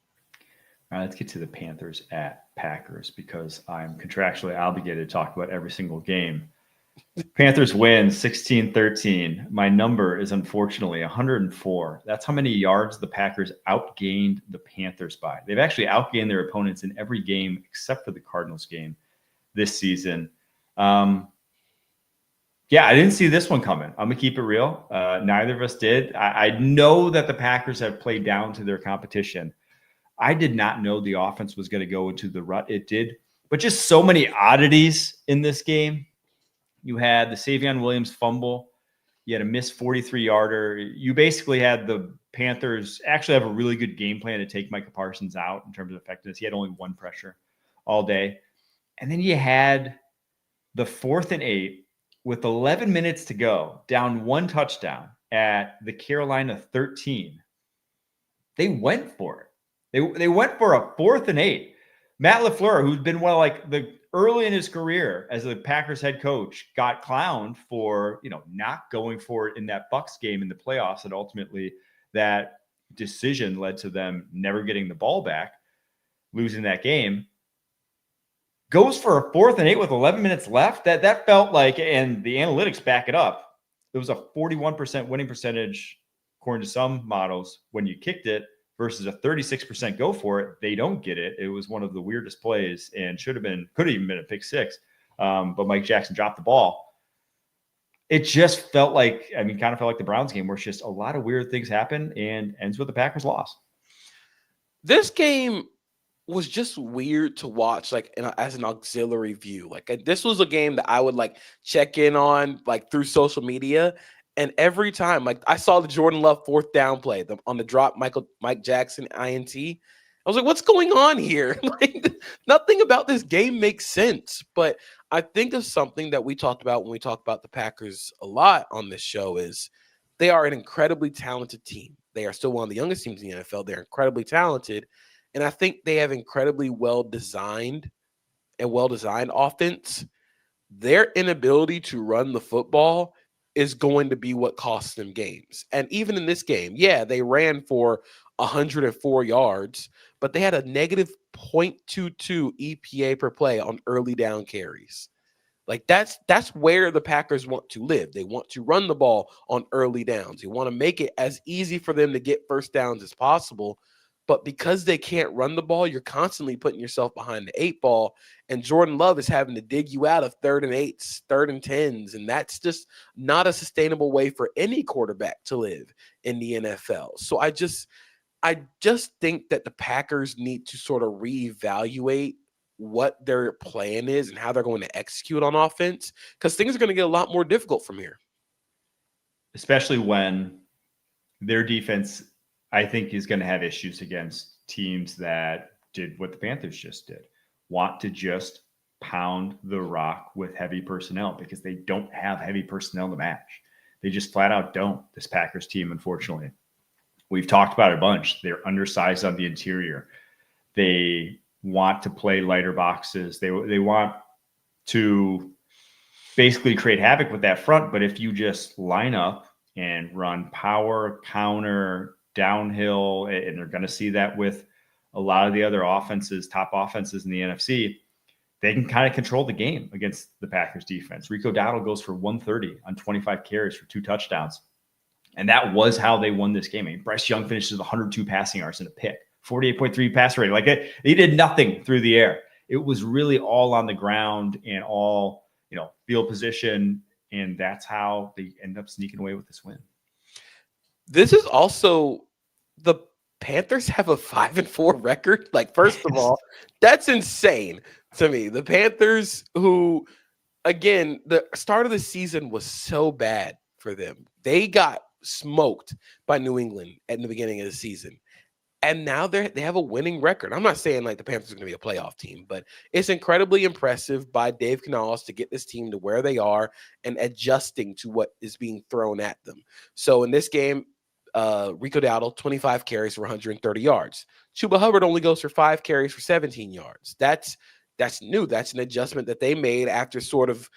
All right, let's get to the Panthers at Packers, because I'm contractually obligated to talk about every single game. Panthers win 16-13. My number is unfortunately 104. That's how many yards the Packers outgained the Panthers by. They've actually outgained their opponents in every game except for the Cardinals game this season. I didn't see this one coming. I'm going to keep it real. Neither of us did. I know that the Packers have played down to their competition. I did not know the offense was going to go into the rut it did, but just so many oddities in this game. You had the Savion Williams fumble. You had a missed 43-yarder. You basically had the Panthers actually have a really good game plan to take Micah Parsons out in terms of effectiveness. He had only one pressure all day. And then you had the 4th and 8 with 11 minutes to go, down one touchdown at the Carolina 13. They went for it. They went for a 4th and 8. Matt LaFleur, who's been early in his career as the Packers head coach, got clowned for, not going for it in that Bucs game in the playoffs. And ultimately that decision led to them never getting the ball back, losing that game. Goes for a 4th and 8 with 11 minutes left. That felt like, and the analytics back it up, it was a 41% winning percentage, according to some models, when you kicked it, versus a 36% go for it. They don't get it. It was one of the weirdest plays and could have even been a pick six. But Mike Jackson dropped the ball. It just felt like, kind of felt like the Browns game, where it's just a lot of weird things happen and ends with the Packers loss. This game was just weird to watch, as an auxiliary view. This was a game that I would check in on through social media. And every time, I saw the Jordan Love 4th down play on the drop, Mike Jackson INT. I was like, what's going on here? Nothing about this game makes sense. But I think of something that we talked about when we talk about the Packers a lot on this show is they are an incredibly talented team. They are still one of the youngest teams in the NFL. They're incredibly talented. And I think they have incredibly well-designed offense. Their inability to run the football is going to be what costs them games. And even in this game, they ran for 104 yards, but they had a negative 0.22 EPA per play on early down carries. That's where the Packers want to live. They want to run the ball on early downs. You want to make it as easy for them to get first downs as possible. But because they can't run the ball, you're constantly putting yourself behind the 8 ball. And Jordan Love is having to dig you out of 3rd and 8s, 3rd and 10s. And that's just not a sustainable way for any quarterback to live in the NFL. So I just think that the Packers need to sort of reevaluate what their plan is and how they're going to execute on offense, because things are going to get a lot more difficult from here. Especially when their defense, I think, is going to have issues against teams that did what the Panthers just did. Want to just pound the rock with heavy personnel because they don't have heavy personnel to match. They just flat out don't, this Packers team, unfortunately. We've talked about it a bunch. They're undersized on the interior. They want to play lighter boxes. They want to basically create havoc with that front. But if you just line up and run power, counter, downhill, and they're going to see that with a lot of the other offenses, top offenses in the NFC, they can kind of control the game against the Packers defense. Rico Dowdle goes for 130 on 25 carries for 2 touchdowns. And that was how they won this game. I mean, Bryce Young finishes with 102 passing yards and a pick, 48.3 passer rating. Like he did nothing through the air. It was really all on the ground and all, field position. And that's how they end up sneaking away with this win. This is also, the Panthers have a 5-4 record. Like, first of all, that's insane to me. The Panthers, who, again, the start of the season was so bad for them. They got smoked by New England at the beginning of the season. And now they have a winning record. I'm not saying like the Panthers are going to be a playoff team, but it's incredibly impressive by Dave Canales to get this team to where they are and adjusting to what is being thrown at them. So in this game, Rico Dowdle, 25 carries for 130 yards. Chuba Hubbard only goes for 5 carries for 17 yards. That's new. That's an adjustment that they made after sort of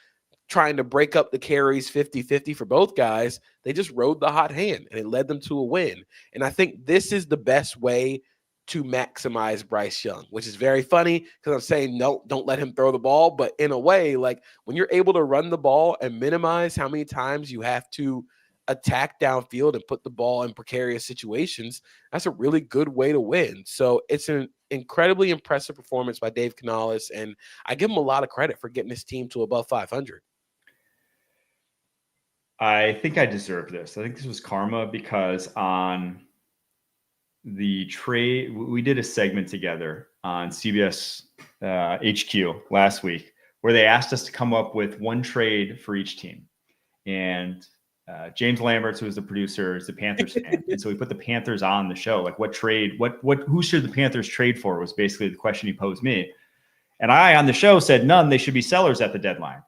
trying to break up the carries 50-50 for both guys. They just rode the hot hand, and it led them to a win. And I think this is the best way to maximize Bryce Young, which is very funny because I'm saying, no, don't let him throw the ball. But in a way, like when you're able to run the ball and minimize how many times you have to attack downfield and put the ball in precarious situations, that's a really good way to win. So it's an incredibly impressive performance by Dave Canales, and I give him a lot of credit for getting this team to above 500. I think I deserve this. I think this was karma because on the trade, we did a segment together on CBS HQ last week where they asked us to come up with one trade for each team. And James Lamberts, who was the producer, is the Panthers fan. And so we put the Panthers on the show. Like who should the Panthers trade for was basically the question he posed me. And I, on the show, said none. They should be sellers at the deadline.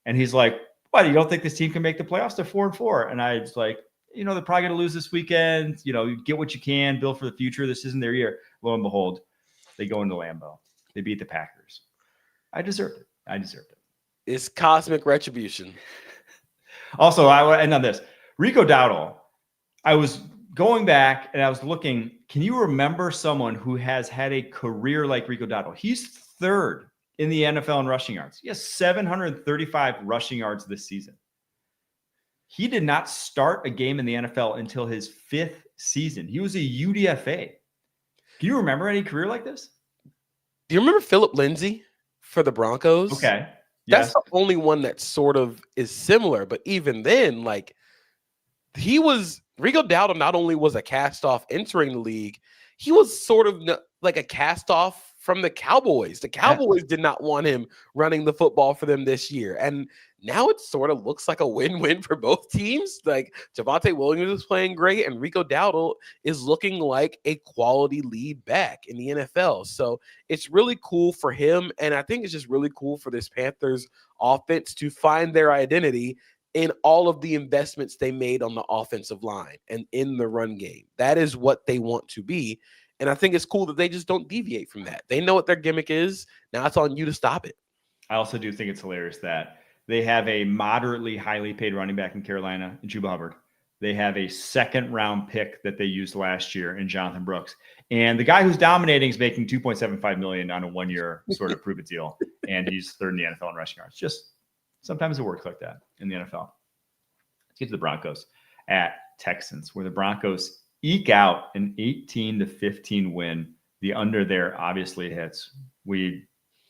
And he's like, what, you don't think this team can make the playoffs? They're 4-4. And I was like, they're probably going to lose this weekend. You get what you can, build for the future. This isn't their year. Lo and behold, they go into Lambeau. They beat the Packers. I deserved it. It's cosmic retribution. Also, I want to end on this. Rico Dowdle, I was going back and I was looking. Can you remember someone who has had a career like Rico Dowdle? He's third in the NFL in rushing yards. He has 735 rushing yards this season. He did not start a game in the NFL until his 5th season. He was a UDFA. Can you remember any career like this? Do you remember Philip Lindsay for the Broncos? Okay. That's Yes. the only one that sort of is similar. But even then, like, Rico Dowdle not only was a cast-off entering the league, he was sort of like a cast-off from the Cowboys. The Cowboys did not want him running the football for them this year. And now it sort of looks like a win-win for both teams. Like Javonte Williams is playing great and Rico Dowdle is looking like a quality lead back in the NFL. So it's really cool for him. And I think it's just really cool for this Panthers offense to find their identity in all of the investments they made on the offensive line and in the run game. That is what they want to be. And I think it's cool that they just don't deviate from that. They know what their gimmick is. Now it's on you to stop it. I also do think it's hilarious that they have a moderately highly paid running back in Carolina in Chuba Hubbard. They have a 2nd-round pick that they used last year in Jonathan Brooks. And the guy who's dominating is making $2.75 million on a 1-year sort of prove it deal. And he's 3rd in the NFL in rushing yards. Just sometimes it works like that in the NFL. Let's get to the Broncos at Texans, where the Broncos eke out an 18-15 win. The under there obviously hits.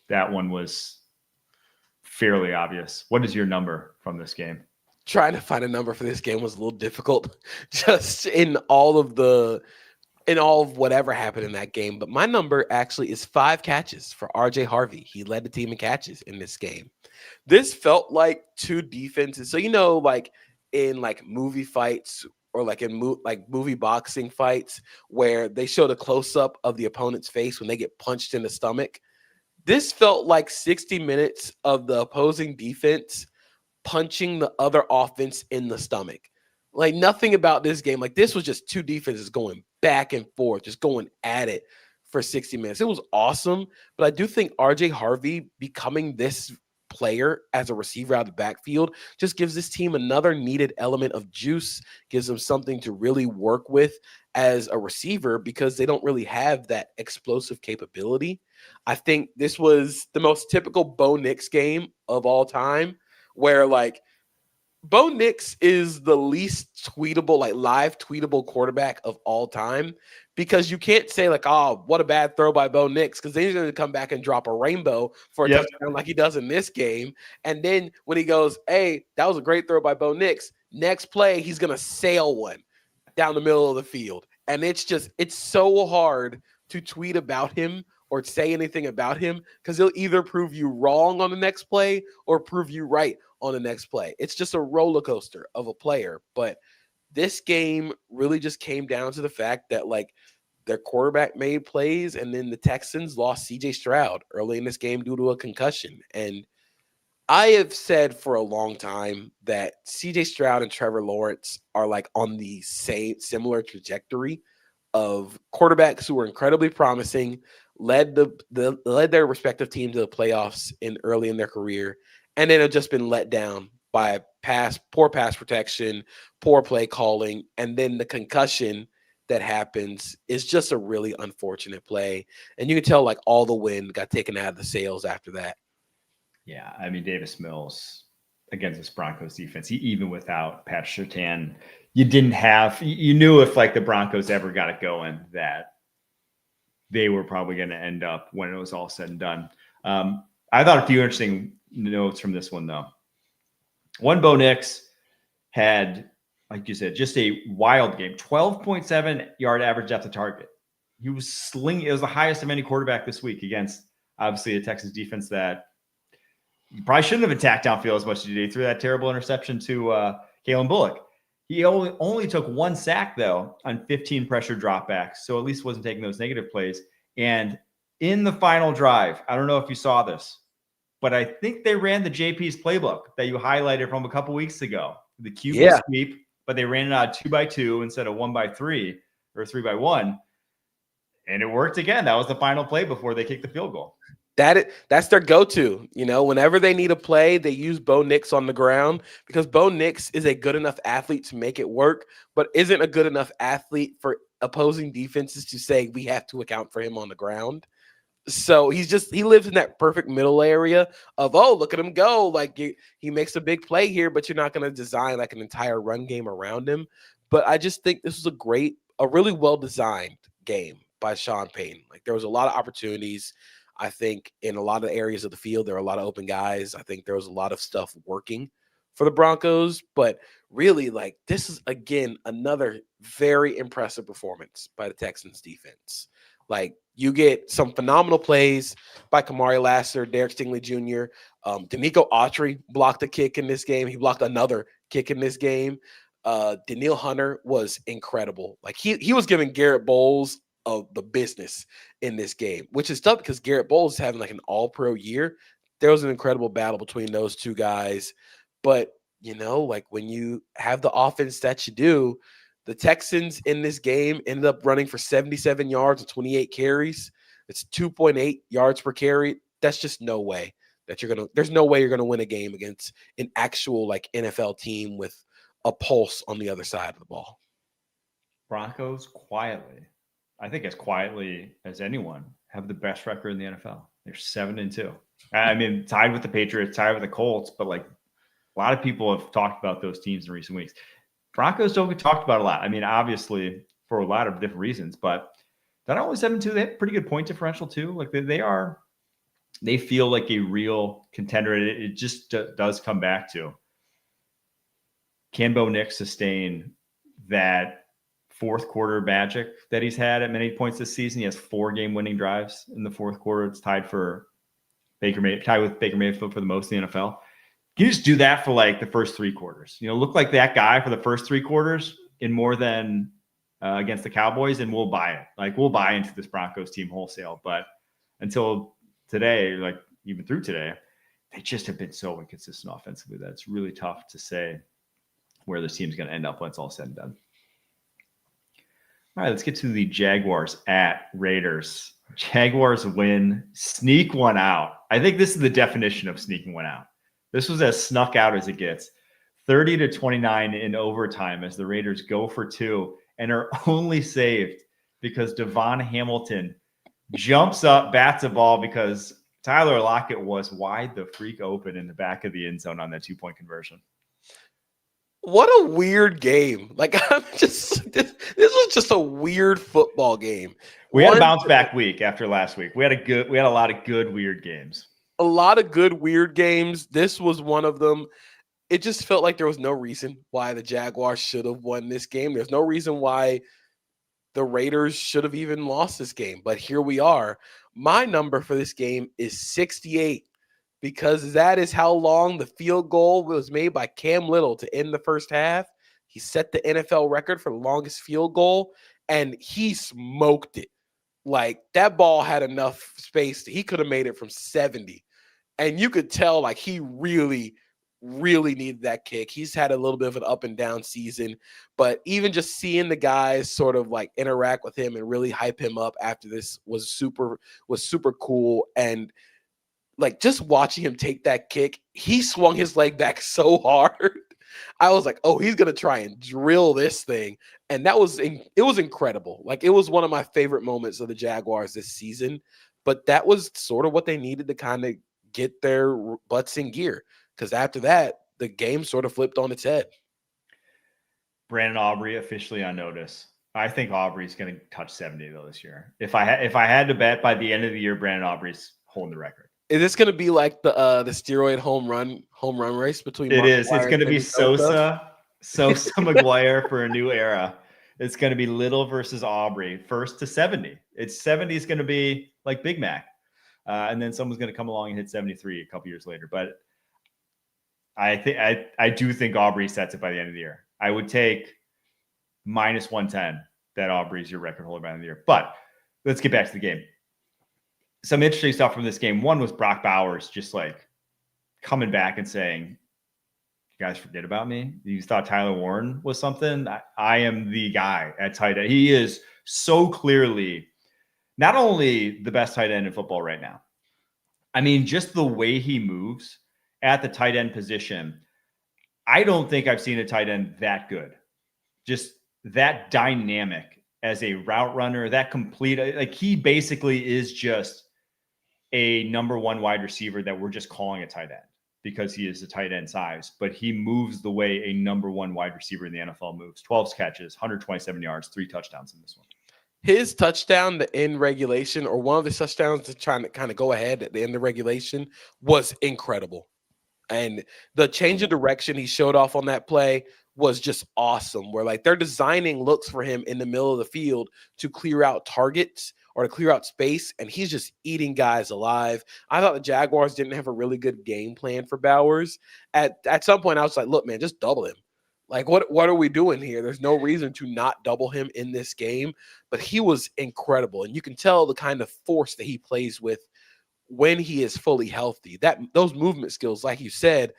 That one was fairly obvious. What is your number from this game? Trying to find a number for this game was a little difficult. Just in all of the in all of whatever happened in that game. But my number actually is 5 catches for RJ Harvey. He led the team in catches in this game. This felt like two defenses. So, like in like movie fights or like in movie boxing fights where they show the close up of the opponent's face when they get punched in the stomach. This felt like 60 minutes of the opposing defense punching the other offense in the stomach. Like nothing about this game. Like this was just two defenses going back and forth, just going at it for 60 minutes. It was awesome. But I do think RJ Harvey becoming this player as a receiver out of the backfield just gives this team another needed element of juice, gives them something to really work with as a receiver because they don't really have that explosive capability. I think this was the most typical Bo Nix game of all time where like Bo Nix is the least tweetable, like live tweetable quarterback of all time because you can't say like, oh, what a bad throw by Bo Nix because then he's going to come back and drop a rainbow for a touchdown like he does in this game. And then when he goes, hey, that was a great throw by Bo Nix, next play, he's going to sail one down the middle of the field. And it's so hard to tweet about him or say anything about him because he'll either prove you wrong on the next play or prove you right on the next play. It's just a roller coaster of a player. But this game really just came down to the fact that like their quarterback made plays and then the Texans lost CJ Stroud early in this game due to a concussion. And I have said for a long time that CJ Stroud and Trevor Lawrence are like on the similar trajectory of quarterbacks who were incredibly promising, led their respective team to the playoffs early in their career, and then have just been let down by poor pass protection, poor play calling, and then the concussion that happens is just a really unfortunate play. And you can tell like all the wind got taken out of the sails after that. Yeah, I mean, Davis Mills against this Broncos defense, even without Pat Surtain, you knew if like the Broncos ever got it going that they were probably going to end up when it was all said and done. I thought a few interesting notes from this one, though. One, Bo Nix had, like you said, just a wild game, 12.7 yard average depth of target. He was slinging. It was the highest of any quarterback this week against, obviously, a Texans defense that you probably shouldn't have attacked downfield as much as he did. He threw that terrible interception to Kalen Bullock. He only took 1 sack, though, on 15 pressure dropbacks, so at least wasn't taking those negative plays. And in the final drive, I don't know if you saw this, but I think they ran the JP's playbook that you highlighted from a couple weeks ago. The QB sweep, but they ran it out 2x2 instead of 1x3 or 3x1. And it worked again. That was the final play before they kicked the field goal. That's their go-to. Whenever they need a play, they use Bo Nix on the ground because Bo Nix is a good enough athlete to make it work, but isn't a good enough athlete for opposing defenses to say we have to account for him on the ground. So he lives in that perfect middle area of, oh, look at him go. Like he makes a big play here, but you're not going to design like an entire run game around him. But I just think this was a really well-designed game by Sean Payton. Like there was a lot of opportunities. I think in a lot of areas of the field, there are a lot of open guys. I think there was a lot of stuff working for the Broncos, but really like this is again, another very impressive performance by the Texans defense. Like you get some phenomenal plays by Kamari Lassiter, Derek Stingley Jr. Danico Autry blocked a kick in this game. He blocked another kick in this game. Daniil Hunter was incredible. Like he was giving Garrett Bowles of the business in this game, which is tough because Garrett Bowles is having like an all-pro year. There was an incredible battle between those two guys. But, like when you have the offense that you do, the Texans in this game ended up running for 77 yards and 28 carries. It's 2.8 yards per carry. That's just no way that there's no way you're going to win a game against an actual like NFL team with a pulse on the other side of the ball. Broncos quietly, I think as quietly as anyone, have the best record in the NFL. They're 7-2. I mean, tied with the Patriots, tied with the Colts, but like a lot of people have talked about those teams in recent weeks. Broncos don't get talked about a lot. I mean, obviously for a lot of different reasons, but they're not only 7-2, they have pretty good point differential too. Like they feel like a real contender. It just does come back to, can Bo Nix sustain that fourth quarter magic that he's had at many points this season. He has 4 game-winning drives in the fourth quarter. It's tied with Baker Mayfield for the most in the NFL. Can you just do that for like the first 3 quarters? Look like that guy for the first 3 quarters in more than against the Cowboys, and we'll buy it. Like, we'll buy into this Broncos team wholesale. But until today, like even through today, they just have been so inconsistent offensively that it's really tough to say where this team's going to end up when it's all said and done. All right, let's get to the Jaguars at Raiders. Jaguars win, sneak one out. I think this is the definition of sneaking one out. This was as snuck out as it gets. 30-29 in overtime as the Raiders go for 2 and are only saved because Devon Hamilton jumps up, bats a ball because Tyler Lockett was wide the freak open in the back of the end zone on that 2-point conversion. What a weird game. Like, this was just a weird football game. We had a bounce back week after last week. We had a lot of good, weird games. A lot of good, weird games. This was one of them. It just felt like there was no reason why the Jaguars should have won this game. There's no reason why the Raiders should have even lost this game. But here we are. My number for this game is 68 because that is how long the field goal was made by Cam Little to end the first half. He set the NFL record for the longest field goal, and he smoked it. Like, that ball had enough space. He could have made it from 70. And you could tell, like, he really, really needed that kick. He's had a little bit of an up and down season, but even just seeing the guys sort of like interact with him and really hype him up after this was super cool. And like, just watching him take that kick, he swung his leg back so hard. I was like, oh, he's going to try and drill this thing. And it was incredible. Like, it was one of my favorite moments of the Jaguars this season, but that was sort of what they needed to kind of get their butts in gear. Because after that, the game sort of flipped on its head. Brandon Aubrey officially on notice. I think Aubrey's going to touch 70 though this year. If I had to bet, by the end of the year, Brandon Aubrey's holding the record. Is this going to be like the steroid home run race between? It is. It's going to be Sosa McGuire for a new era. It's going to be Little versus Aubrey, first to 70. 70 is going to be like Big Mac, and then someone's going to come along and hit 73 a couple years later. But I do think Aubrey sets it by the end of the year. I would take minus 110 that Aubrey's your record holder by the end of the year. But let's get back to the game. Some interesting stuff from this game. One was Brock Bowers just like coming back and saying, you guys forget about me? You thought Tyler Warren was something? I am the guy at tight end. He is so clearly not only the best tight end in football right now. I mean, just the way he moves at the tight end position. I don't think I've seen a tight end that good. Just that dynamic as a route runner, that complete, like he basically is just a number 1 wide receiver that we're just calling a tight end because he is a tight end size, but he moves the way a number 1 wide receiver in the NFL moves. 12 catches, 127 yards, 3 touchdowns in this one. His touchdown, the end regulation, or one of the touchdowns to trying to kind of go ahead at the end of regulation was incredible. And the change of direction he showed off on that play was just awesome, where like they're designing looks for him in the middle of the field to clear out targets or to clear out space, and he's just eating guys alive. I thought the Jaguars didn't have a really good game plan for Bowers. At some point, I was like, look, man, just double him. Like, what are we doing here? There's no reason to not double him in this game, but he was incredible, and you can tell the kind of force that he plays with when he is fully healthy. Those movement skills, like you said,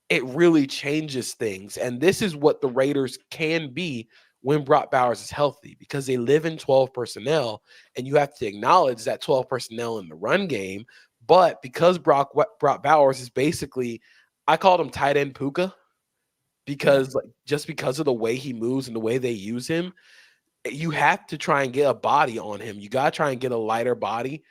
it really changes things, and this is what the Raiders can be when Brock Bowers is healthy, because they live in 12 personnel, and you have to acknowledge that 12 personnel in the run game. But because Brock Bowers is basically, I called him tight end Puka, because just because of the way he moves and the way they use him, you have to try and get a body on him. You got to try and get a lighter body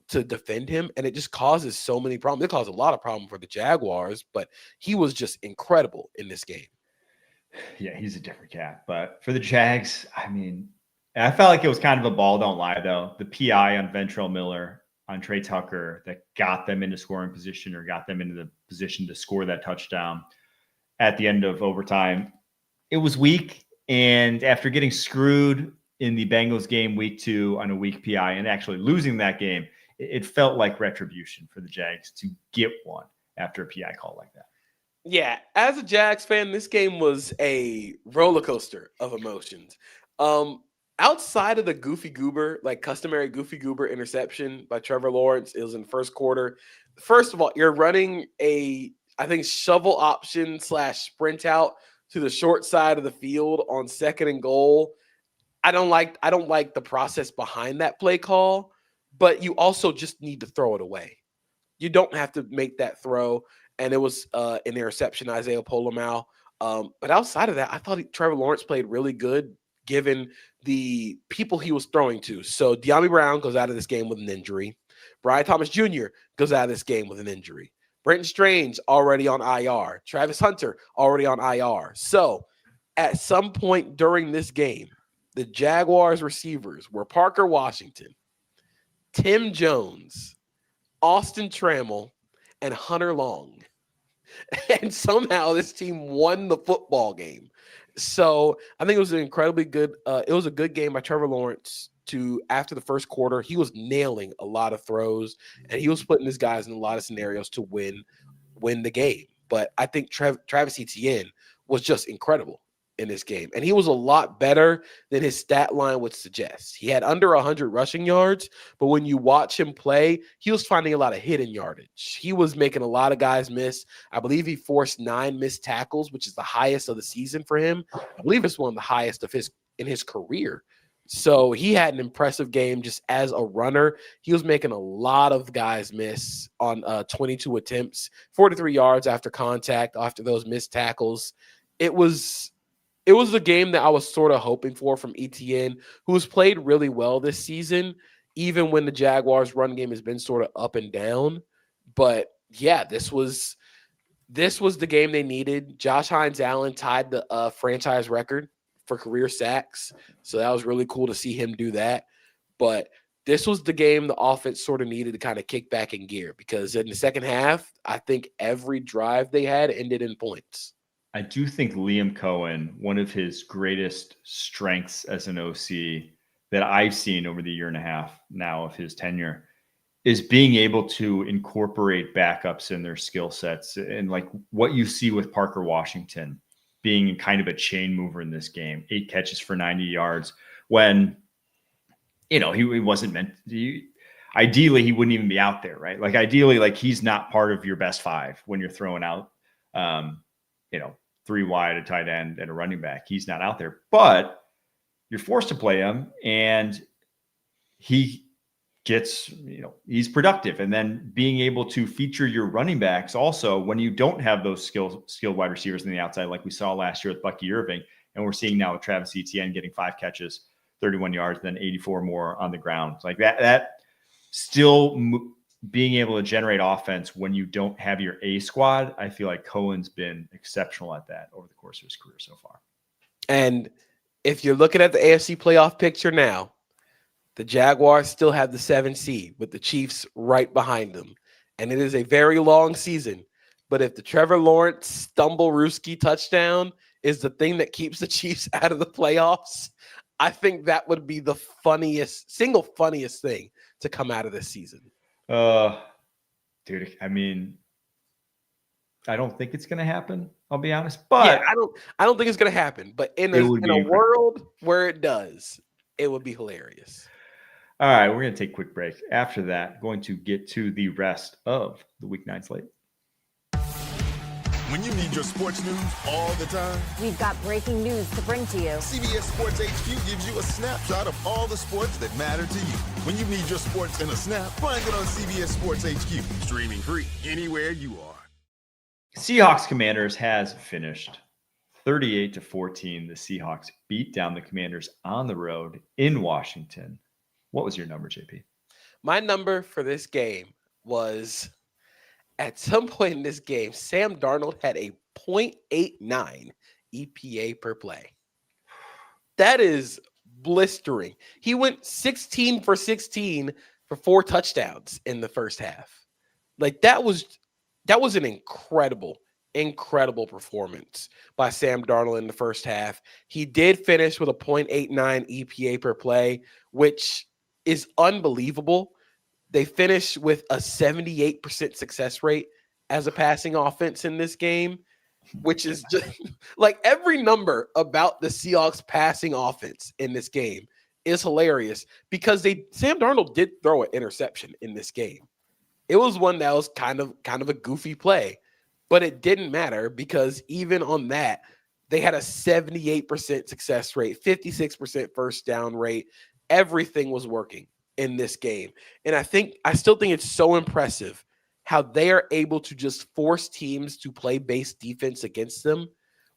to defend him, and it just causes so many problems. It caused a lot of problems for the Jaguars, but he was just incredible in this game. Yeah, he's a different cat. But for the Jags, I mean, I felt like it was kind of a ball don't lie, though. The PI on Ventrell Miller, on Trey Tucker, that got them into scoring position or got them into the position to score that touchdown at the end of overtime. It was weak. And after getting screwed in the Bengals game week 2 on a weak PI and actually losing that game, it felt like retribution for the Jags to get one after a PI call like that. Yeah, as a Jags fan, this game was a roller coaster of emotions. Outside of the customary goofy goober interception by Trevor Lawrence, it was in the first quarter. First of all, you're running I think shovel option / sprint out to the short side of the field on 2nd and goal. I don't like the process behind that play call, but you also just need to throw it away. You don't have to make that throw. And it was an interception, Isaiah Polamau. But outside of that, I thought Trevor Lawrence played really good given the people he was throwing to. So De'Ami Brown goes out of this game with an injury. Brian Thomas Jr. goes out of this game with an injury. Brenton Strange already on IR. Travis Hunter already on IR. So at some point during this game, the Jaguars receivers were Parker Washington, Tim Jones, Austin Trammell, and Hunter Long. And somehow this team won the football game. So I think it was an incredibly good it was a good game by Trevor Lawrence. After the first quarter, he was nailing a lot of throws and he was putting his guys in a lot of scenarios to win the game. But I think Travis Etienne was just incredible in this game. And he was a lot better than his stat line would suggest. He had under 100 rushing yards, but when you watch him play, he was finding a lot of hidden yardage. He was making a lot of guys miss. I believe he forced 9 missed tackles, which is the highest of the season for him. I believe it's one of the highest in his career. So he had an impressive game just as a runner. He was making a lot of guys miss on 22 attempts, 43 yards after contact, after those missed tackles. It was the game that I was sort of hoping for from Etienne, who has played really well this season, even when the Jaguars' run game has been sort of up and down. But yeah, this was the game they needed. Josh Hines-Allen tied the franchise record for career sacks, so that was really cool to see him do that. But this was the game the offense sort of needed to kind of kick back in gear, because in the second half, I think every drive they had ended in points. I do think Liam Cohen, one of his greatest strengths as an OC that I've seen over the year and a half now of his tenure, is being able to incorporate backups in their skill sets. And like what you see with Parker Washington being kind of a chain mover in this game, 8 catches for 90 yards when, he wasn't meant to. Ideally, he wouldn't even be out there, right? Like ideally, like he's not part of your best 5 when you're throwing out, 3 wide, a tight end, and a running back. He's not out there, but you're forced to play him, and he gets, he's productive. And then being able to feature your running backs also when you don't have those skilled wide receivers on the outside, like we saw last year with Bucky Irving, and we're seeing now with Travis Etienne getting 5 catches, 31 yards, then 84 more on the ground. Like that still being able to generate offense when you don't have your A squad. I feel like Cohen's been exceptional at that over the course of his career so far. And if you're looking at the AFC playoff picture now, the Jaguars still have the 7th seed with the Chiefs right behind them. And it is a very long season. But if the Trevor Lawrence Stumble-Ruski touchdown is the thing that keeps the Chiefs out of the playoffs, I think that would be the single funniest thing to come out of this season. Dude, I mean, I don't think it's going to happen. I'll be honest, but yeah, I don't think it's going to happen. But in a world where it does, it would be hilarious. All right, we're going to take a quick break. After that, going to get to the rest of the Week 9 slate. When you need your sports news all the time, we've got breaking news to bring to you. CBS Sports HQ gives you a snapshot of all the sports that matter to you. When you need your sports in a snap, find it on CBS Sports HQ, streaming free anywhere you are. Seahawks Commanders has finished 38-14. The Seahawks beat down the Commanders on the road in Washington. What was your number, JP? My number for this game was, at some point in this game, Sam Darnold had a 0.89 EPA per play. That is blistering. He went 16 for 16 for 4 touchdowns in the first half. Like that was an incredible incredible performance by Sam Darnold in the first half. He did finish with a .89 EPA per play, which is unbelievable. They finished with a 78% success rate as a passing offense in this game, which is just like every number about the Seahawks passing offense in this game is hilarious because Sam Darnold did throw an interception in this game. It was one that was kind of a goofy play, but it didn't matter because even on that, they had a 78% success rate, 56% first down rate. Everything was working in this game. And I still think it's so impressive how they are able to just force teams to play base defense against them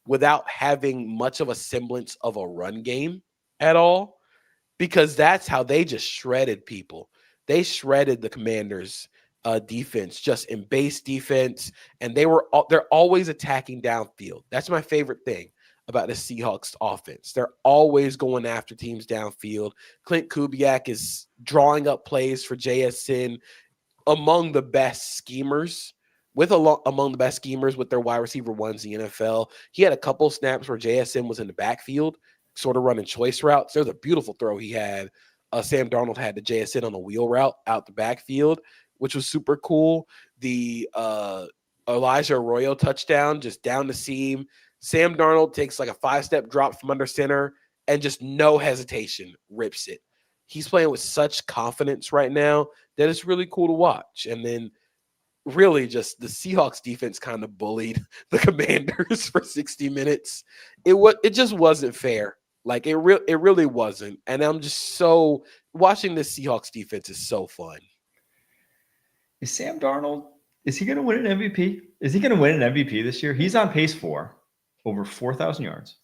without having much of a semblance of a run game at all, because that's how they just shredded people. They shredded the Commanders' defense just in base defense, and they're always attacking downfield. That's my favorite thing about the Seahawks offense. They're always going after teams downfield. Clint Kubiak is drawing up plays for JSN among the best schemers with their wide receiver ones in the NFL. He had a couple snaps where JSN was in the backfield, sort of running choice routes. There's a beautiful throw he had. Sam Darnold had the JSN on a wheel route out the backfield, which was super cool. The Elijah Arroyo touchdown, just down the seam. Sam Darnold takes like a 5-step drop from under center and just no hesitation rips it. He's playing with such confidence right now that it's really cool to watch. And then really just the Seahawks defense kind of bullied the Commanders for 60 minutes. It just wasn't fair. Like it really wasn't. And I'm just so watching the Seahawks defense is so fun. Is Sam Darnold, is he going to win an MVP? Is he going to win an MVP this year? He's on pace for over 4,000 yards,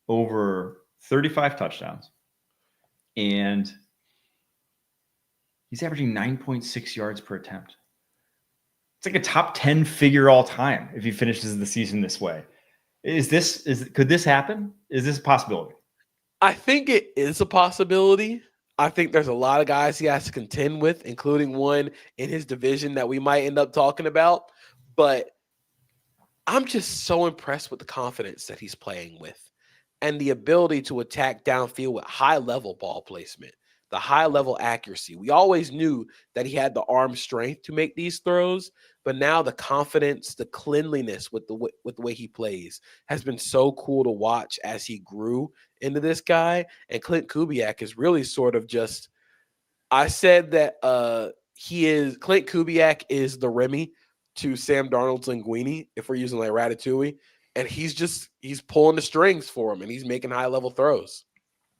over 35 touchdowns, and he's averaging 9.6 yards per attempt. It's like a top 10 figure all time if he finishes the season this way. Could this happen? Is this a possibility? I think it is a possibility. I think there's a lot of guys he has to contend with, including one in his division that we might end up talking about. But I'm just so impressed with the confidence that he's playing with and the ability to attack downfield with high-level ball placement, the high-level accuracy. We always knew that he had the arm strength to make these throws, but now the confidence, the cleanliness with the way he plays has been so cool to watch as he grew into this guy. And Clint Kubiak is really sort of just – I said that Clint Kubiak is the Remy to Sam Darnold's linguine, if we're using like Ratatouille, and he's pulling the strings for him, and he's making high-level throws.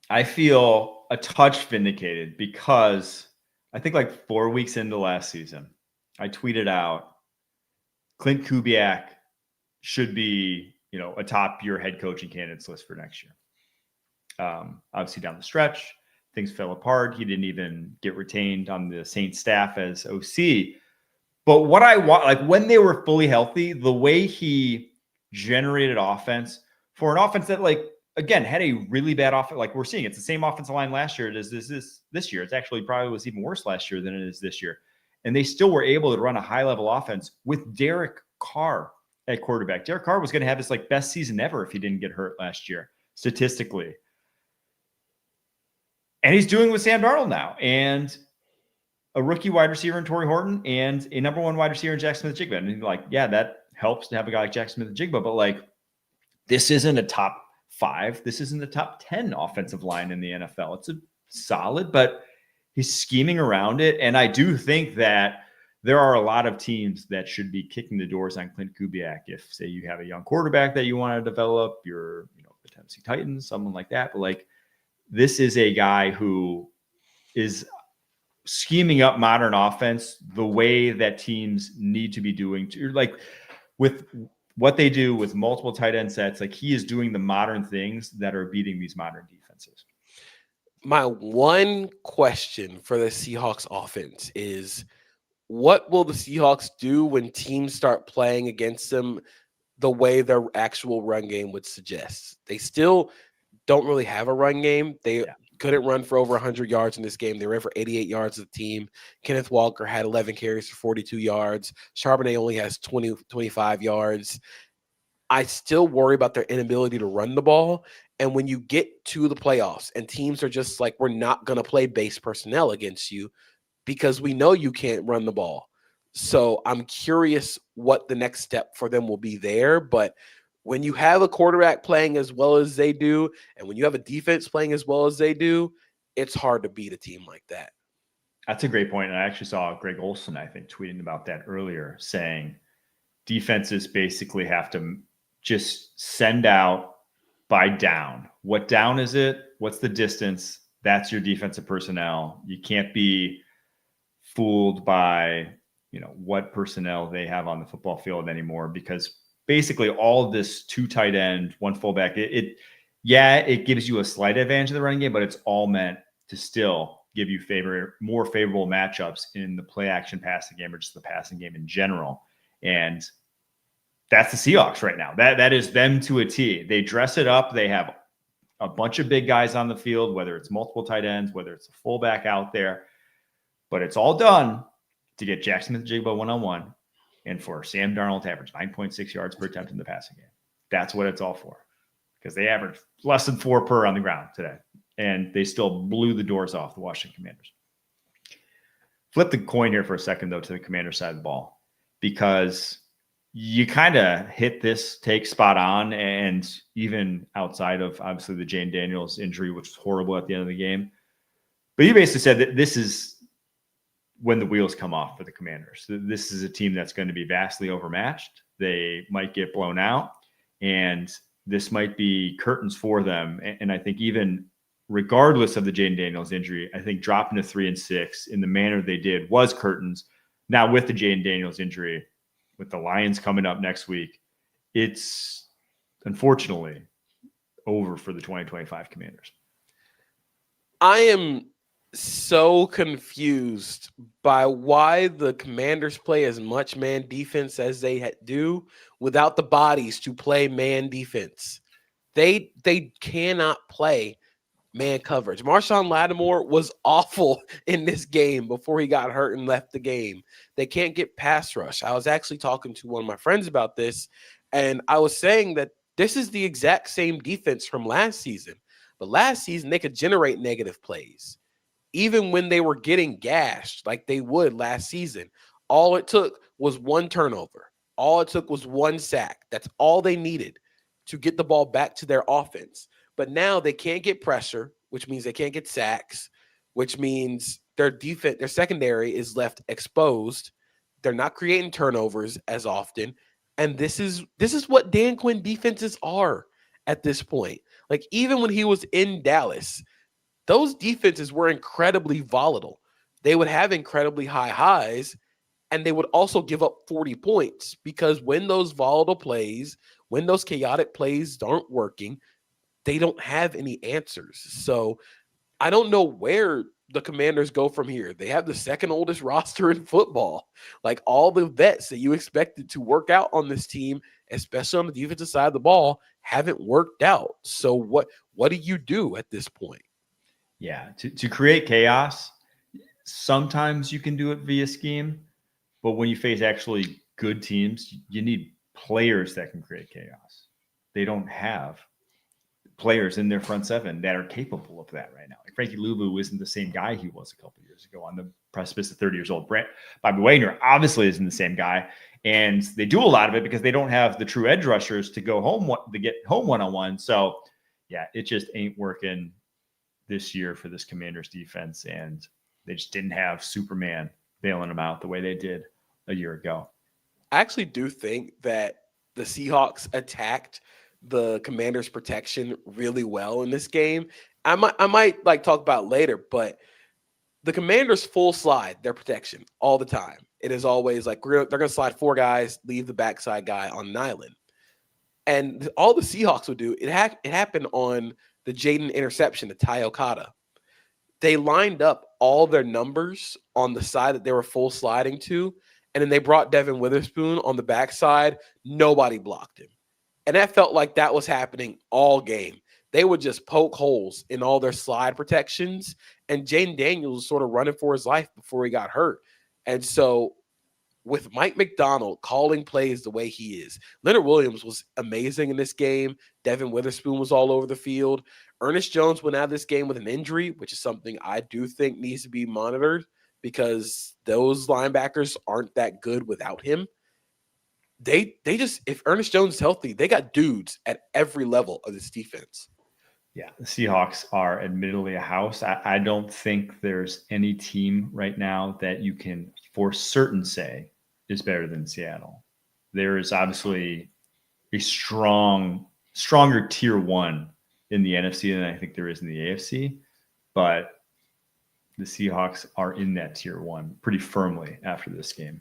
I feel a touch vindicated because I think like 4 weeks into last season, I tweeted out Clint Kubiak should be, atop your head coaching candidates list for next year. Obviously down the stretch, things fell apart. He didn't even get retained on the Saints staff as OC. But what I want, like when they were fully healthy, the way he generated offense for an offense that, like, again, had a really bad offense. Like we're seeing, it's the same offensive line last year as this year. It's actually probably was even worse last year than it is this year. And they still were able to run a high-level offense with Derek Carr at quarterback. Derek Carr was going to have his like best season ever if he didn't get hurt last year, statistically. And he's doing with Sam Darnold now. And a rookie wide receiver in Torrey Horton and a number one wide receiver in Jack Smith-Jigba. And like, yeah, that helps to have a guy like Jack Smith-Jigba, but like, this isn't a top 5. This isn't the top 10 offensive line in the NFL. It's a solid, but he's scheming around it. And I do think that there are a lot of teams that should be kicking the doors on Clint Kubiak. If, say, you have a young quarterback that you want to develop, you're, the Tennessee Titans, someone like that. But like, this is a guy who is scheming up modern offense the way that teams need to be doing, like with what they do with multiple tight end sets. Like he is doing the modern things that are beating these modern defenses. My one question for the Seahawks offense is, what will the Seahawks do when teams start playing against them the way their actual run game would suggest? They still don't really have a run game. couldn't run for over 100 yards in this game. They ran for 88 yards as a team. Kenneth Walker had 11 carries for 42 yards. Charbonnet only has 25 yards. I still worry about their inability to run the ball. And when you get to the playoffs and teams are just like, we're not going to play base personnel against you because we know you can't run the ball. So I'm curious what the next step for them will be there. But when you have a quarterback playing as well as they do, and when you have a defense playing as well as they do, it's hard to beat a team like that. That's a great point. And I actually saw Greg Olson, I think, tweeting about that earlier, saying defenses basically have to just send out by down. What down is it? What's the distance? That's your defensive personnel. You can't be fooled by, what personnel they have on the football field anymore, because basically all of this 2 tight end, 1 fullback, it gives you a slight advantage in the running game, but it's all meant to still give you more favorable matchups in the play action passing game or just the passing game in general. And that's the Seahawks right now. That is them to a T. They dress it up. They have a bunch of big guys on the field, whether it's multiple tight ends, whether it's a fullback out there, but it's all done to get Jackson Smith-Jigba one-on-one and for Sam Darnold to average 9.6 yards per attempt in the passing game. That's what it's all for, because they averaged less than 4 per on the ground today, and they still blew the doors off the Washington Commanders. Flip the coin here for a second, though, to the Commanders side of the ball, because you kind of hit this take spot on, and even outside of, obviously, the Jayden Daniels injury, which was horrible at the end of the game. But you basically said that this is when the wheels come off for the Commanders. This is a team that's going to be vastly overmatched. They might get blown out, and this might be curtains for them. And I think even regardless of the Jayden Daniels injury, I think dropping to 3-6 in the manner they did was curtains. Now with the Jayden Daniels injury, with the Lions coming up next week, it's unfortunately over for the 2025 Commanders. I am so confused by why the Commanders play as much man defense as they do without the bodies to play man defense. They cannot play man coverage. Marshawn Lattimore was awful in this game before he got hurt and left the game. They can't get pass rush. I was actually talking to one of my friends about this, and I was saying that this is the exact same defense from last season. But last season, they could generate negative plays. Even when they were getting gashed like they would last season, all it took was 1 turnover. All it took was 1 sack. That's all they needed to get the ball back to their offense. But now they can't get pressure, which means they can't get sacks, which means their defense, their secondary is left exposed. They're not creating turnovers as often. And this is what Dan Quinn defenses are at this point. Like, even when he was in Dallas, those defenses were incredibly volatile. They would have incredibly high highs, and they would also give up 40 points because when those volatile plays, when those chaotic plays aren't working, they don't have any answers. So I don't know where the Commanders go from here. They have the 2nd oldest roster in football. Like, all the vets that you expected to work out on this team, especially on the defensive side of the ball, haven't worked out. So what do you do at this point? Yeah, to create chaos, sometimes you can do it via scheme, but when you face actually good teams, you need players that can create chaos. They don't have players in their front 7 that are capable of that right now. Like Frankie Luvu isn't the same guy he was a couple of years ago on the precipice of 30 years old. Bobby Wagner obviously isn't the same guy, and they do a lot of it because they don't have the true edge rushers to go home to get home one-on-one. So yeah, it just ain't working this year for this Commanders defense, and they just didn't have Superman bailing them out the way they did a year ago. I actually do think that the Seahawks attacked the Commanders' protection really well in this game. I might like talk about it later, but the Commanders full slide their protection all the time. It is always like they're going to slide 4 guys, leave the backside guy on an island. And all the Seahawks would do, it happened on the Jayden interception to Ty Okada. They lined up all their numbers on the side that they were full sliding to, and then they brought Devin Witherspoon on the backside. Nobody blocked him. And that felt like that was happening all game. they would just poke holes in all their slide protections. And Jayden Daniels was sort of running for his life before he got hurt. And so with Mike McDonald calling plays the way he is, Leonard Williams was amazing in this game. Devin Witherspoon was all over the field. Ernest Jones went out of this game with an injury, which is something I do think needs to be monitored because those linebackers aren't that good without him. They just, if Ernest Jones is healthy, they got dudes at every level of this defense. Yeah, the Seahawks are admittedly a house. I don't think there's any team right now that you can for certain say is better than Seattle. There is obviously a stronger tier one in the NFC than I think there is in the AFC, but the Seahawks are in that tier one pretty firmly after this game.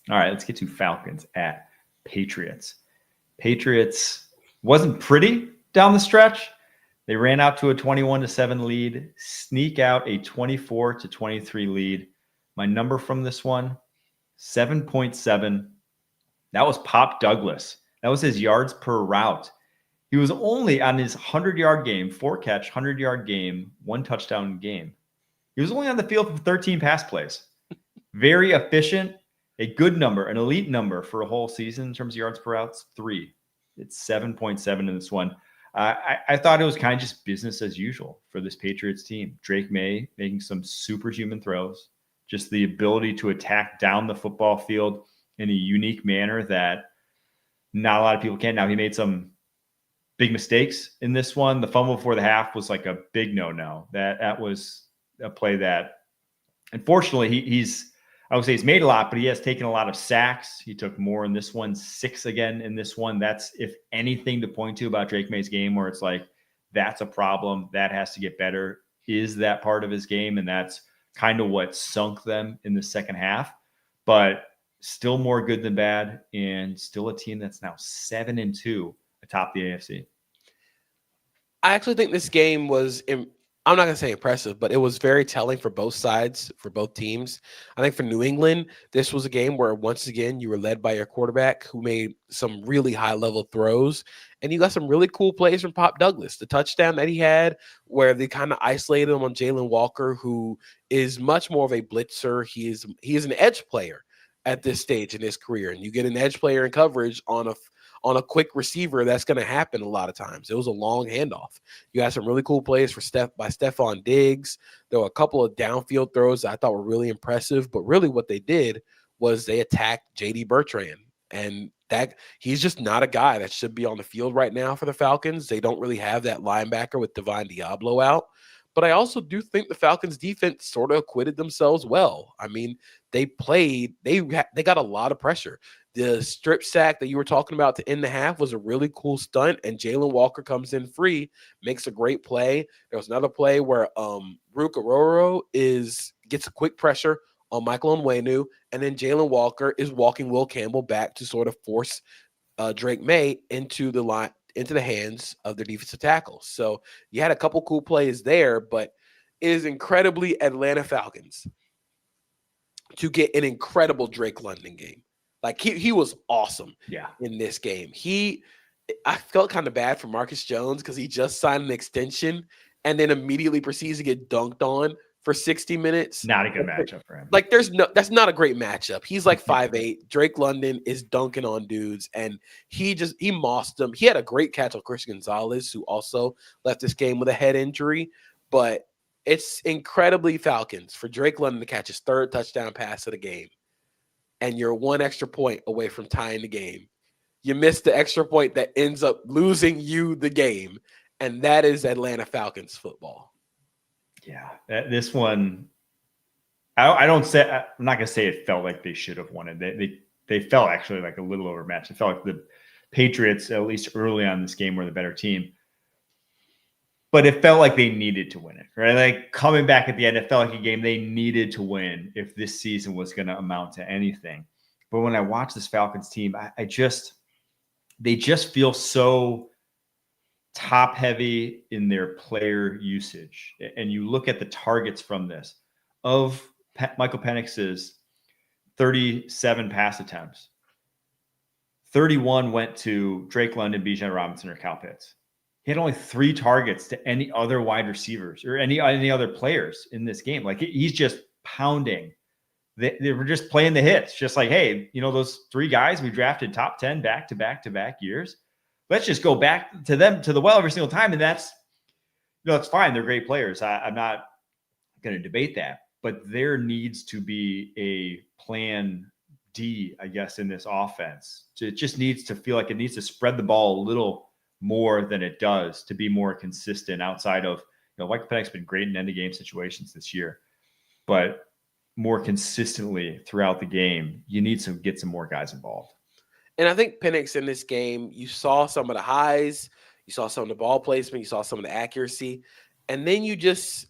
All right, let's get to Falcons at Patriots. Patriots wasn't pretty down the stretch. They ran out to a 21-7 lead, sneak out a 24-23 lead. My number from this one, 7.7. That was Pop Douglas. That was his yards per route. He was only on his 100-yard game, 4-catch, 100-yard game, 1 touchdown game. He was only on the field for 13 pass plays. Very efficient, a good number, an elite number for a whole season in terms of yards per routes, 3. It's 7.7 in this one. I thought it was kind of just business as usual for this Patriots team. Drake May making some superhuman throws, just the ability to attack down the football field in a unique manner that not a lot of people can. Now, he made some big mistakes in this one. The fumble before the half was like a big no-no. That was a play that, unfortunately, I would say he's made a lot, but he has taken a lot of sacks. He took more in this one, 6 again in this one. That's, if anything, to point to about Drake May's game where it's like, that's a problem. That has to get better. Is that part of his game? And that's kind of what sunk them in the second half. But still more good than bad, and still a team that's now 7-2 atop the AFC. I actually think this game was, I'm not going to say impressive, but it was very telling for both sides, for both teams. I think for New England, this was a game where, once again, you were led by your quarterback who made some really high-level throws, and you got some really cool plays from Pop Douglas. The touchdown that he had where they kind of isolated him on Jalen Walker, who is much more of a blitzer. He is an edge player at this stage in his career, and you get an edge player in coverage on a quick receiver, that's going to happen a lot of times. It was a long handoff. You had some really cool plays by Stephon Diggs. There were a couple of downfield throws that I thought were really impressive, but really what they did was they attacked J.D. Bertrand, and that he's just not a guy that should be on the field right now for the Falcons. They don't really have that linebacker with Divine Diablo out. But I also do think the Falcons defense sort of acquitted themselves well. I mean, they got a lot of pressure. The strip sack that you were talking about to end the half was a really cool stunt, and Jalen Walker comes in free, makes a great play. There was another play where Ruke Orhoro gets a quick pressure on Michael Onwenu, and then Jalen Walker is walking Will Campbell back to sort of force Drake May into the hands of their defensive tackles. So you had a couple cool plays there, but it is incredibly Atlanta Falcons to get an incredible Drake London game. Like he was awesome in this game. I felt kind of bad for Marcus Jones because he just signed an extension and then immediately proceeds to get dunked on for 60 minutes. Not a good matchup for him. Like that's not a great matchup. He's like 5'8". Drake London is dunking on dudes, and he mossed him. He had a great catch on Chris Gonzalez, who also left this game with a head injury. But it's incredibly Falcons for Drake London to catch his 3rd touchdown pass of the game, and you're 1 extra point away from tying the game. You missed the extra point that ends up losing you the game, and that is Atlanta Falcons football. Yeah, this one, I'm not going to say it felt like they should have won it. They felt actually like a little overmatched. It felt like the Patriots, at least early on in this game, were the better team. But it felt like they needed to win it, right? Like coming back at the end, it felt like a game they needed to win if this season was going to amount to anything. But when I watch this Falcons team, they just feel so top heavy in their player usage. And you look at the targets from this of Michael Penix's 37 pass attempts, 31 went to Drake London, Bijan Robinson, or Kyle Pitts. he had only 3 targets to any other wide receivers or any other players in this game. Like he's just pounding. They were just playing the hits, just like, hey, those 3 guys we drafted top 10 back-to-back years. Let's just go back to them to the well every single time. And that's fine. They're great players. I'm not going to debate that, but there needs to be a plan D, I guess, in this offense. It just needs to feel like it needs to spread the ball a little more than it does to be more consistent outside of, Michael Penix's been great in end of game situations this year, but more consistently throughout the game, you need to get some more guys involved. And I think Penix in this game, you saw some of the highs, you saw some of the ball placement, you saw some of the accuracy, and then you just,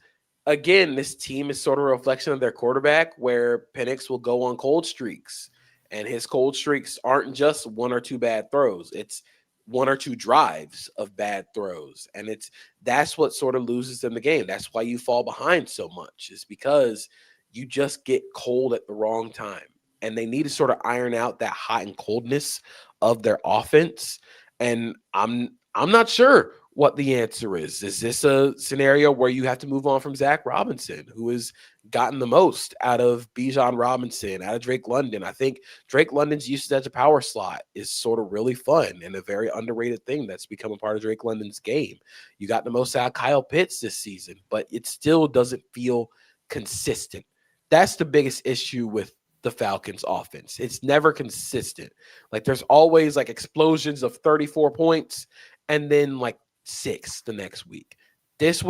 again, this team is sort of a reflection of their quarterback, where Penix will go on cold streaks, and his cold streaks aren't just 1 or 2 bad throws. It's 1 or 2 drives of bad throws. And that's what sort of loses them the game. That's why you fall behind so much, is because you just get cold at the wrong time. And they need to sort of iron out that hot and coldness of their offense. And I'm not sure what the answer is. Is this a scenario where you have to move on from Zach Robinson, who has gotten the most out of Bijan Robinson, out of Drake London? I think Drake London's usage as a power slot is sort of really fun and a very underrated thing that's become a part of Drake London's game. You got the most out of Kyle Pitts this season, but it still doesn't feel consistent. That's the biggest issue with the Falcons offense. It's never consistent. Like there's always like explosions of 34 points and then like 6 the next week. This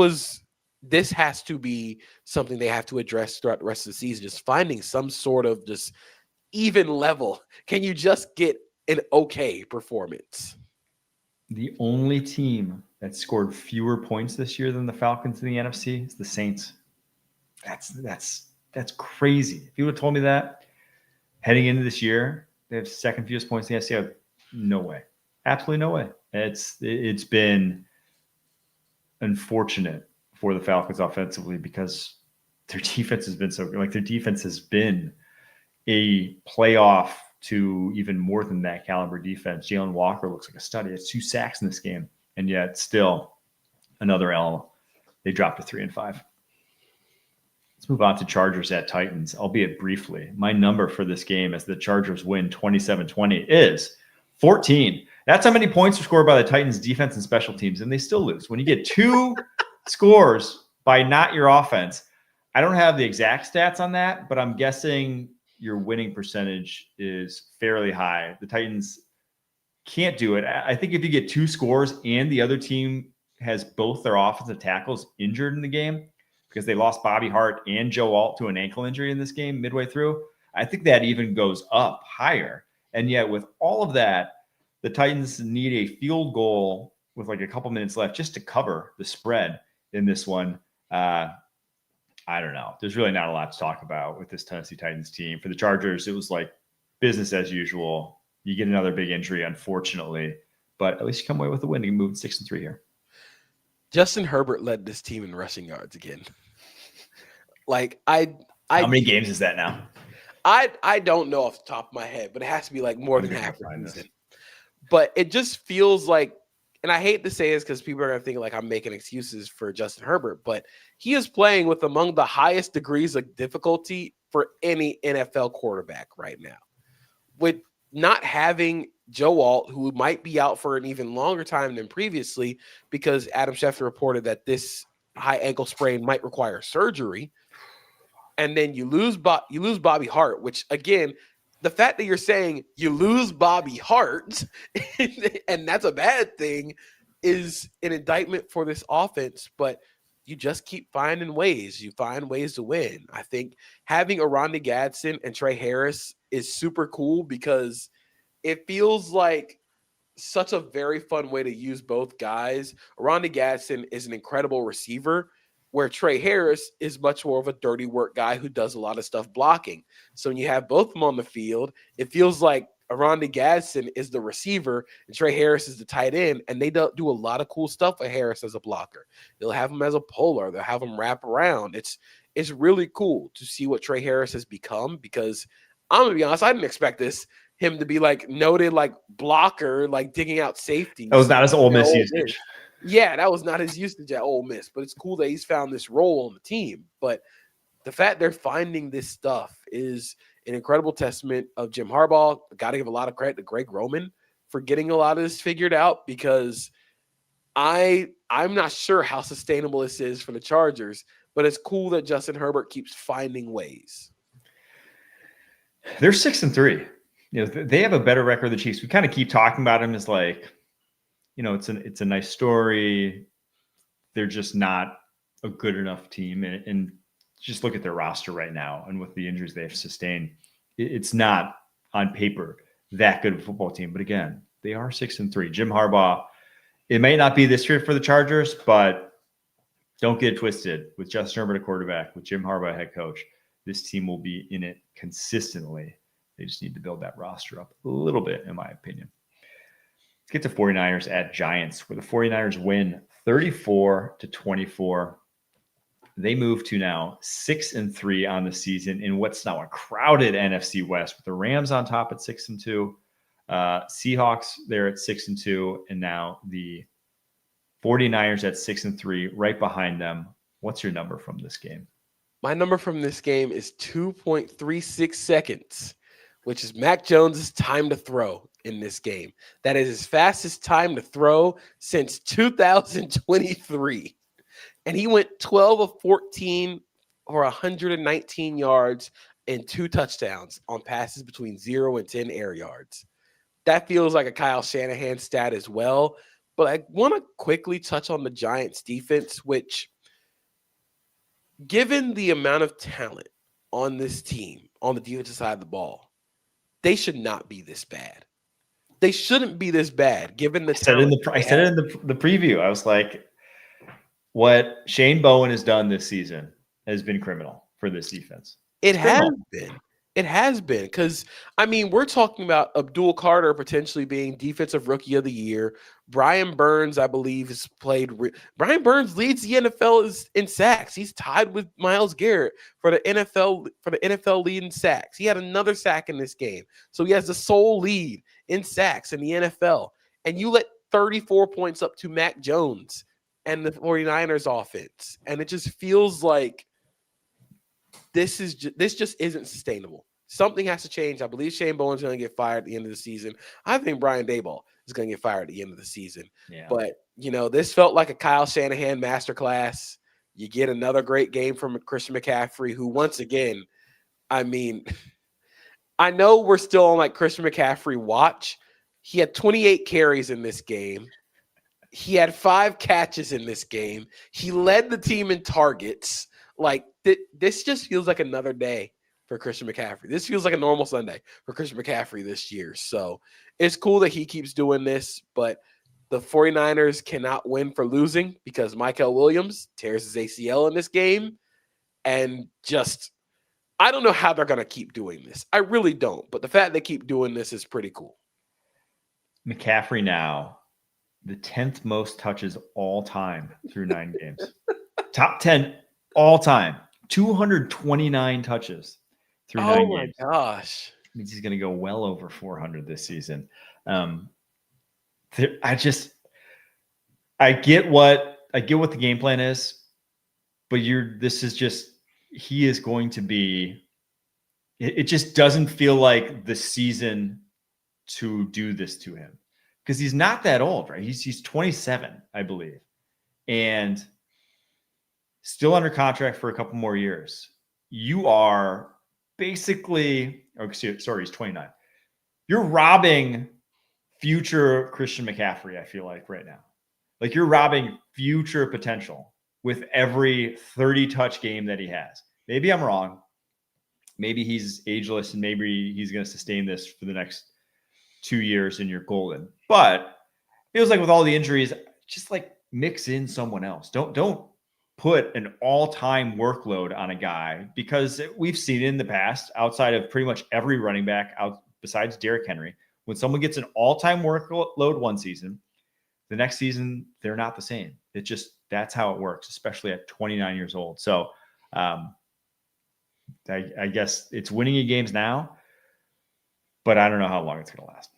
has to be something they have to address throughout the rest of the season, just finding some sort of just even level. Can you just get an okay performance? The only team that scored fewer points this year than the Falcons in the NFC is the Saints. That's crazy. If you would have told me that heading into this year, they have second fewest points in the NFC, no way. Absolutely no way. It's been unfortunate for the Falcons offensively because their defense has been so good. Like their defense has been a playoff to even more than that caliber defense. Jalen Walker looks like a stud. He has 2 sacks in this game, and yet still another L. They dropped to 3-5. Let's move on to Chargers at Titans, albeit briefly. My number for this game as the Chargers win 27-20 is 14. That's how many points were scored by the Titans defense and special teams, and they still lose. When you get 2 scores by not your offense, I don't have the exact stats on that, but I'm guessing your winning percentage is fairly high. The Titans can't do it. I think if you get 2 scores and the other team has both their offensive tackles injured in the game, because they lost Bobby Hart and Joe Alt to an ankle injury in this game midway through, I think that even goes up higher. And yet with all of that, the Titans need a field goal with like a couple minutes left just to cover the spread in this one. I don't know. There's really not a lot to talk about with this Tennessee Titans team. For the Chargers, it was like business as usual. You get another big injury, unfortunately, but at least you come away with a win. You can move 6-3 here. Justin Herbert led this team in rushing yards again. Like how many games is that now? I don't know off the top of my head, but it has to be like more than half. But it just feels like, and I hate to say this because people are going to think like I'm making excuses for Justin Herbert, but he is playing with among the highest degrees of difficulty for any NFL quarterback right now. With not having Joe Alt, who might be out for an even longer time than previously, because Adam Schefter reported that this high ankle sprain might require surgery. And then you lose Bobby Hart, which again, the fact that you're saying you lose Bobby Hart and that's a bad thing is an indictment for this offense, but you just keep finding ways. You find ways to win. I think having Oronde Gadsden and Trey Harris is super cool because it feels like such a very fun way to use both guys. Oronde Gadsden is an incredible receiver, where Trey Harris is much more of a dirty work guy who does a lot of stuff blocking. So when you have both of them on the field, it feels like Oronde Gadsden is the receiver and Trey Harris is the tight end, and they do a lot of cool stuff with Harris as a blocker. They'll have him as a puller. They'll have him wrap around. It's really cool to see what Trey Harris has become because I'm going to be honest, I didn't expect him to be like noted like blocker, like digging out safety. That was not his Ole Miss usage. Yeah, that was not his usage at Ole Miss, but it's cool that he's found this role on the team. But the fact they're finding this stuff is an incredible testament of Jim Harbaugh. Got to give a lot of credit to Greg Roman for getting a lot of this figured out, because I'm not sure how sustainable this is for the Chargers, but it's cool that Justin Herbert keeps finding ways. They're 6-3. They have a better record than the Chiefs. We kind of keep talking about them as like, it's a nice story. They're just not a good enough team. And just look at their roster right now and with the injuries they've sustained, it's not on paper that good of a football team. But again, they are 6-3. Jim Harbaugh, it may not be this year for the Chargers, but don't get twisted. With Justin Herbert a quarterback, with Jim Harbaugh head coach, this team will be in it consistently. They just need to build that roster up a little bit, in my opinion. Let's get to 49ers at Giants, where the 49ers win 34-24. They move to now 6-3 on the season in what's now a crowded NFC West, with the Rams on top at 6-2. Seahawks there at 6-2, and now the 49ers at 6-3, right behind them. What's your number from this game? My number from this game is 2.36 seconds, which is Mac Jones' time to throw in this game. That is his fastest time to throw since 2023. And he went 12 of 14 for 119 yards and 2 touchdowns on passes between 0 and 10 air yards. That feels like a Kyle Shanahan stat as well. But I want to quickly touch on the Giants defense, which, given the amount of talent on this team, on the defensive side of the ball, they should not be this bad. They shouldn't be this bad, given the talent. I said it in the preview. I was like, what Shane Bowen has done this season has been criminal for this defense. It has been. It has been, because, we're talking about Abdul Carter potentially being Defensive Rookie of the Year. Brian Burns, I believe, has played. Brian Burns leads the NFL in sacks. He's tied with Myles Garrett for the NFL lead in sacks. He had another sack in this game, so he has the sole lead in sacks in the NFL. And you let 34 points up to Mac Jones and the 49ers offense, and it just feels like this just isn't sustainable. Something has to change. I believe Shane Bowen's going to get fired at the end of the season. I think Brian Daboll is going to get fired at the end of the season. Yeah. But, this felt like a Kyle Shanahan masterclass. You get another great game from Christian McCaffrey, who, once again, I know we're still on like Christian McCaffrey watch. He had 28 carries in this game. He had 5 catches in this game. He led the team in targets. Like, this just feels like another day for Christian McCaffrey. This feels like a normal Sunday for Christian McCaffrey this year. So it's cool that he keeps doing this, but the 49ers cannot win for losing, because Michael Williams tears his ACL in this game. And just, I don't know how they're going to keep doing this. I really don't. But the fact they keep doing this is pretty cool. McCaffrey now, the 10th most touches all time through 9 games. Top 10 all time. 229 touches through 9 games. Oh, my gosh. Means he's going to go well over 400 this season. I get what the game plan is, but he is going to be, it just doesn't feel like the season to do this to him, because he's not that old, right? He's 27, I believe, and still under contract for a couple more years. You are basically, he's 29. You're robbing future Christian McCaffrey, I feel like, right now. Like, you're robbing future potential with every 30-touch game that he has. Maybe I'm wrong. Maybe he's ageless, and maybe he's going to sustain this for the next 2 years and you're golden. But it feels like with all the injuries, just like mix in someone else. Don't put an all-time workload on a guy, because we've seen in the past, outside of pretty much every running back out besides Derrick Henry, when someone gets an all-time workload one season, the next season they're not the same. That's how it works, especially at 29 years old. So I guess it's winning you games now, but I don't know how long it's going to last.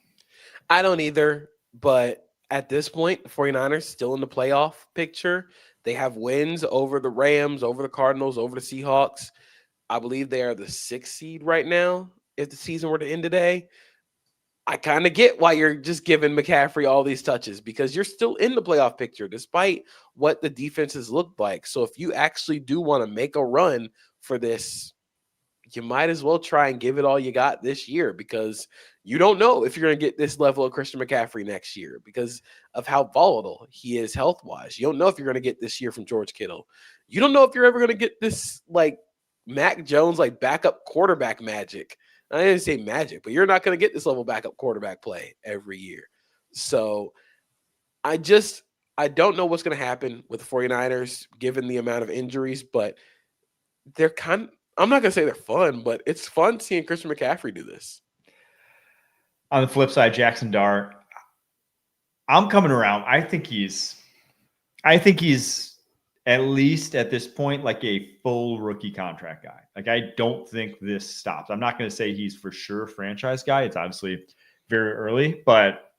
I don't either, but at this point, the 49ers still in the playoff picture. They have wins over the Rams, over the Cardinals, over the Seahawks. I believe they are the 6th seed right now if the season were to end today. I kind of get why you're just giving McCaffrey all these touches because you're still in the playoff picture despite what the defenses look like. So if you actually do want to make a run for this, you might as well try and give it all you got this year because you don't know if you're going to get this level of Christian McCaffrey next year because of how volatile he is health-wise. You don't know if you're going to get this year from George Kittle. You don't know if you're ever going to get this like Mac Jones, like backup quarterback magic. I didn't say magic, but you're not going to get this level backup quarterback play every year. So I don't know what's going to happen with the 49ers given the amount of injuries, but they're I'm not going to say they're fun, but it's fun seeing Christian McCaffrey do this. On the flip side, Jackson Dart, I'm coming around. I think he's at least at this point like a full rookie contract guy. Like I don't think this stops. I'm not going to say he's for sure a franchise guy. It's obviously very early, but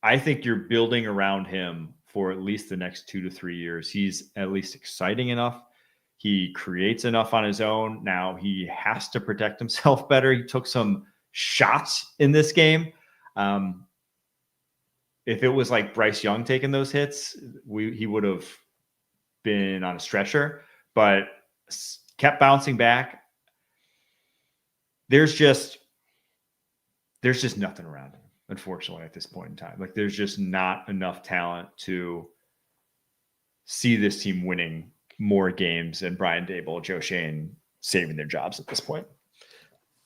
I think you're building around him for at least the next 2 to 3 years. He's at least exciting enough. He creates enough on his own. Now he has to protect himself better. He took some shots in this game. If it was like Bryce Young taking those hits, he would have been on a stretcher, but kept bouncing back. There's just nothing around him, unfortunately, at this point in time. Like there's just not enough talent to see this team winning more games and Brian Daboll, Joe Shane saving their jobs at this point.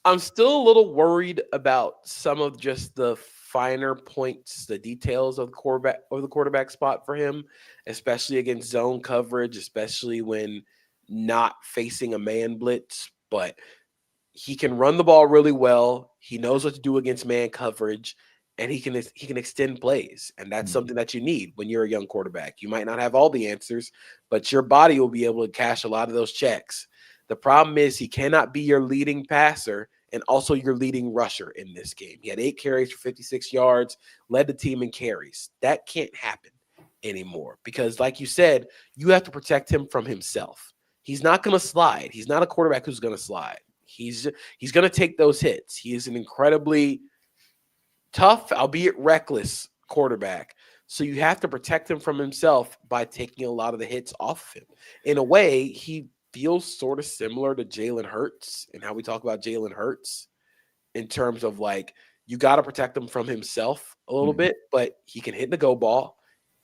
I'm still a little worried about some of just the finer points, the details of the quarterback spot for him, especially against zone coverage, especially when not facing a man blitz. But he can run the ball really well. He knows what to do against man coverage, and he can extend plays. And that's something that you need when you're a young quarterback. You might not have all the answers, but your body will be able to cash a lot of those checks. The problem is he cannot be your leading passer and also your leading rusher in this game. He had 8 carries for 56 yards, led the team in carries. That can't happen anymore because, like you said, you have to protect him from himself. He's not going to slide. He's not a quarterback who's going to slide. He's going to take those hits. He is an incredibly tough, albeit reckless quarterback. So you have to protect him from himself by taking a lot of the hits off of him. In a way, he feels sort of similar to Jalen Hurts and how we talk about Jalen Hurts in terms of like, you got to protect him from himself a little bit, but he can hit the go ball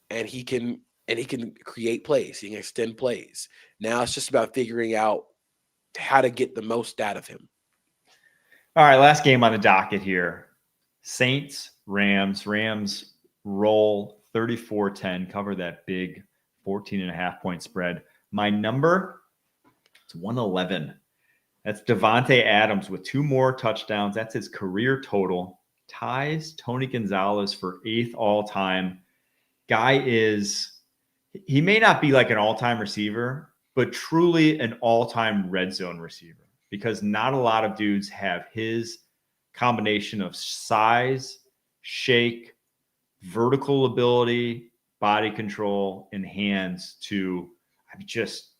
and he can create plays. He can extend plays. Now it's just about figuring out how to get the most out of him. All right. Last game on the docket here. Saints, Rams roll 34-10, cover that big 14.5 point spread. My number, it's 111. That's Devontae Adams with 2 more touchdowns. That's his career total. Ties Tony Gonzalez for 8th all-time. Guy he may not be like an all-time receiver, but truly an all-time red zone receiver because not a lot of dudes have his combination of size, shake, vertical ability, body control, and hands to just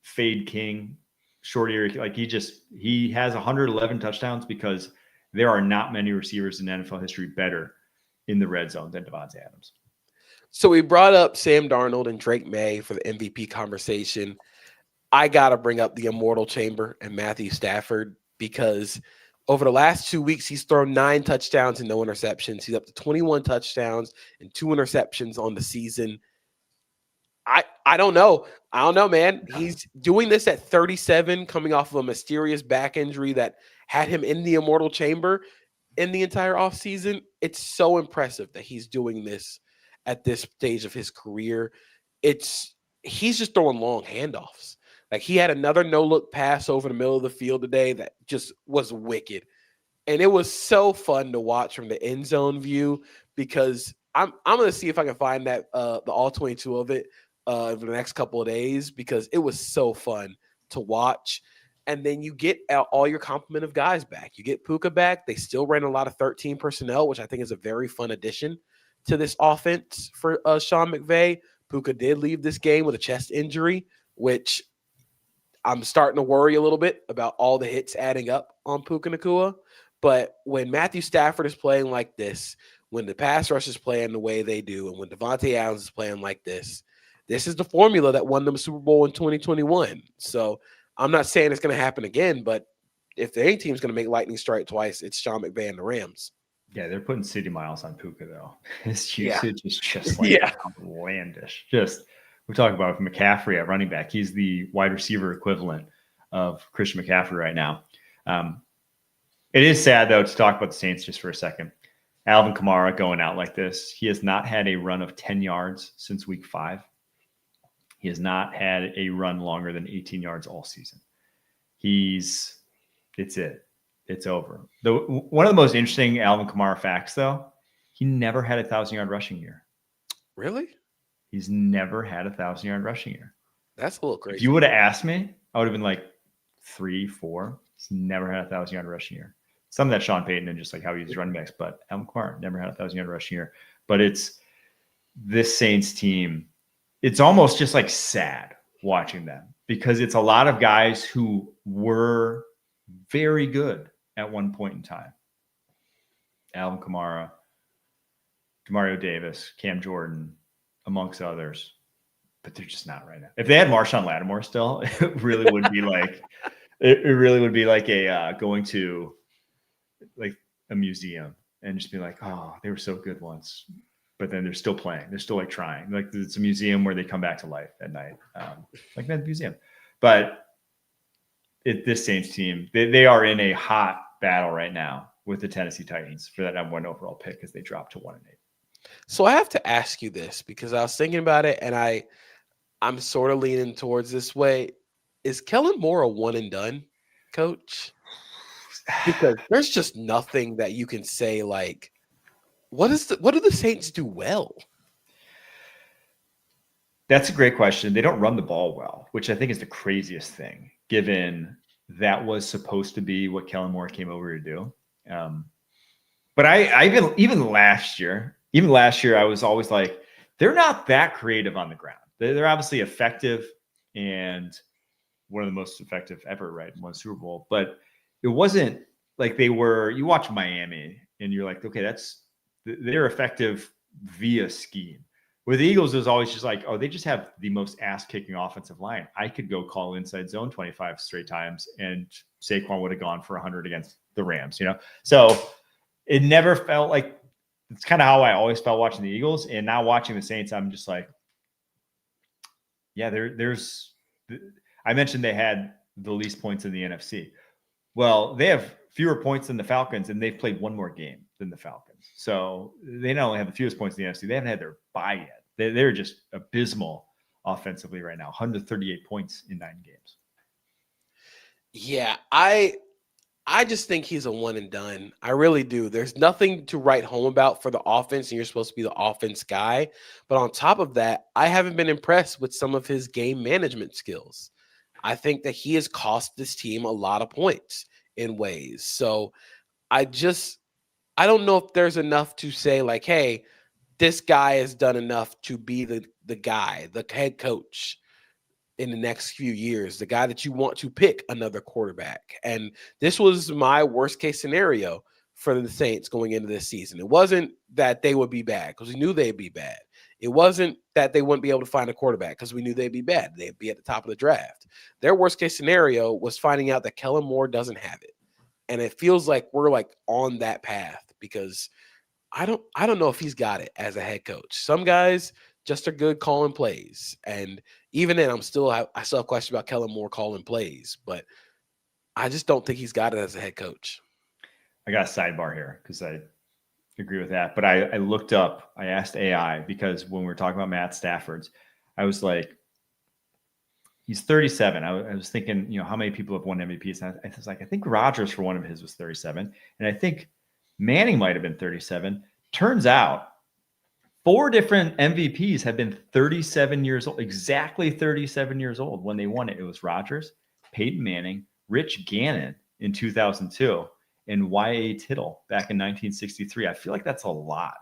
fade king, short area. Like he has 111 touchdowns because there are not many receivers in NFL history better in the red zone than Devontae Adams. So we brought up Sam Darnold and Drake May for the MVP conversation. I got to bring up the Immortal Chamber and Matthew Stafford because over the last 2 weeks, he's thrown 9 touchdowns and no interceptions. He's up to 21 touchdowns and 2 interceptions on the season. I don't know. I don't know, man. He's doing this at 37, coming off of a mysterious back injury that had him in the Immortal Chamber in the entire offseason. It's so impressive that he's doing this at this stage of his career. He's just throwing long handoffs. Like he had another no-look pass over the middle of the field today that just was wicked. And it was so fun to watch from the end zone view because I'm going to see if I can find that the all 22 of it for the next couple of days because it was so fun to watch. And then you get all your complement of guys back. You get Puka back. They still ran a lot of 13 personnel, which I think is a very fun addition to this offense for Sean McVay. Puka did leave this game with a chest injury, which I'm starting to worry a little bit about all the hits adding up on Puka Nacua. But when Matthew Stafford is playing like this, when the pass rush is playing the way they do, and when Devontae Adams is playing like this is the formula that won them a Super Bowl in 2021. So I'm not saying it's going to happen again, but if any team's going to make lightning strike twice, it's Sean McVay and the Rams. Yeah, they're putting city miles on Puka, though. His usage is just like outlandish. We're talking about McCaffrey at running back. He's the wide receiver equivalent of Christian McCaffrey right now. It is sad, though, to talk about the Saints just for a second. Alvin Kamara going out like this. He has not had a run of 10 yards since week 5. He has not had a run longer than 18 yards all season. It's it. It's over. One of the most interesting Alvin Kamara facts, though, he never had a 1,000-yard rushing year. Really? He's never had a 1,000-yard rushing year. That's a little crazy. If you would have asked me, I would have been like 3, 4. He's never had a 1,000-yard rushing year. Some of that Sean Payton and just like how he uses running backs, but Alvin Kamara never had a 1,000-yard rushing year. But it's this Saints team. It's almost just like sad watching them because it's a lot of guys who were very good at one point in time. Alvin Kamara, Demario Davis, Cam Jordan, amongst others, but they're just not right now. If they had Marshawn Lattimore still, it really would be like a going to like a museum and just be like, oh, they were so good once, but then they're still playing. They're still like trying. Like it's a museum where they come back to life at night, like that museum. But this Saints team, they are in a hot battle right now with the Tennessee Titans for that #1 overall pick as they drop to 1-8. So I have to ask you this because I was thinking about it and I'm sort of leaning towards this way. Is Kellen Moore a one and done coach? Because there's just nothing that you can say like, what do the Saints do well? That's a great question. They don't run the ball well, which I think is the craziest thing, given that was supposed to be what Kellen Moore came over to do. But I even last year, I was always like, they're not that creative on the ground. They're obviously effective and one of the most effective ever, right? Won Super Bowl, but it wasn't like they were. You watch Miami and you're like, okay, they're effective via scheme. With the Eagles, it was always just like, oh, they just have the most ass-kicking offensive line. I could go call inside zone 25 straight times, and Saquon would have gone for 100 against the Rams, So it never felt like it's kind of how I always felt watching the Eagles. And now watching the Saints, I'm just like, yeah, I mentioned they had the least points in the NFC. Well, they have fewer points than the Falcons, and they've played one more game than the Falcons. So they not only have the fewest points in the NFC, they haven't had their bye yet. They're just abysmal offensively right now. 138 points in 9 games. Yeah, I just think he's a one and done. I really do. There's nothing to write home about for the offense, and you're supposed to be the offense guy. But on top of that, I haven't been impressed with some of his game management skills. I think that he has cost this team a lot of points in ways. So I don't know if there's enough to say like, hey, this guy has done enough to be the guy, the head coach in the next few years, the guy that you want to pick another quarterback. And this was my worst case scenario for the Saints going into this season. It wasn't that they would be bad because we knew they'd be bad. It wasn't that they wouldn't be able to find a quarterback because we knew they'd be bad. They'd be at the top of the draft. Their worst case scenario was finding out that Kellen Moore doesn't have it. And it feels like we're like on that path because I don't know if he's got it as a head coach. Some guys just are good calling plays. And even then I still have questions about Kellen Moore calling plays, but I just don't think he's got it as a head coach. I got a sidebar here because I agree with that. But I looked up, I asked AI because when we were talking about Matt Stafford's, I was like, he's 37. I was thinking, how many people have won MVPs? And I was like, I think Rodgers for one of his was 37. And I think Manning might have been 37. Turns out 4 different MVPs have been 37 years old, exactly 37 years old when they won it. It was Rodgers, Peyton Manning, Rich Gannon in 2002 and Y.A. Tittle back in 1963. I feel like that's a lot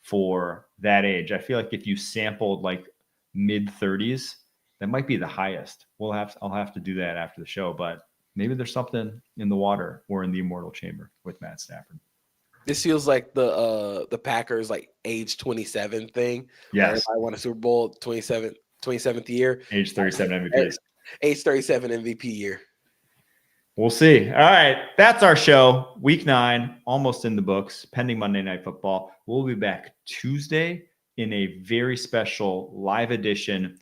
for that age. I feel like if you sampled like mid 30s, that might be the highest. I'll have to do that after the show, but maybe there's something in the water or in the immortal chamber with Matt Stafford. This feels like the Packers like age 27 thing. Yes. I won a Super Bowl 27th year. Age 37 MVPs. Age 37 MVP year. We'll see. All right. That's our show. Week 9, almost in the books, pending Monday Night Football. We'll be back Tuesday in a very special live edition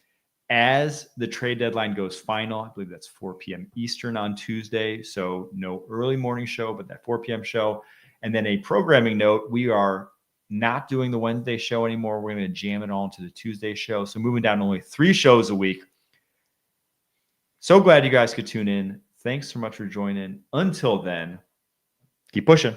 as the trade deadline goes final. I believe that's 4 p.m. Eastern on Tuesday. So no early morning show, but that 4 p.m. show. And then a programming note, we are not doing the Wednesday show anymore. We're going to jam it all into the Tuesday show. So moving down to only 3 shows a week. So glad you guys could tune in. Thanks so much for joining. Until then, keep pushing.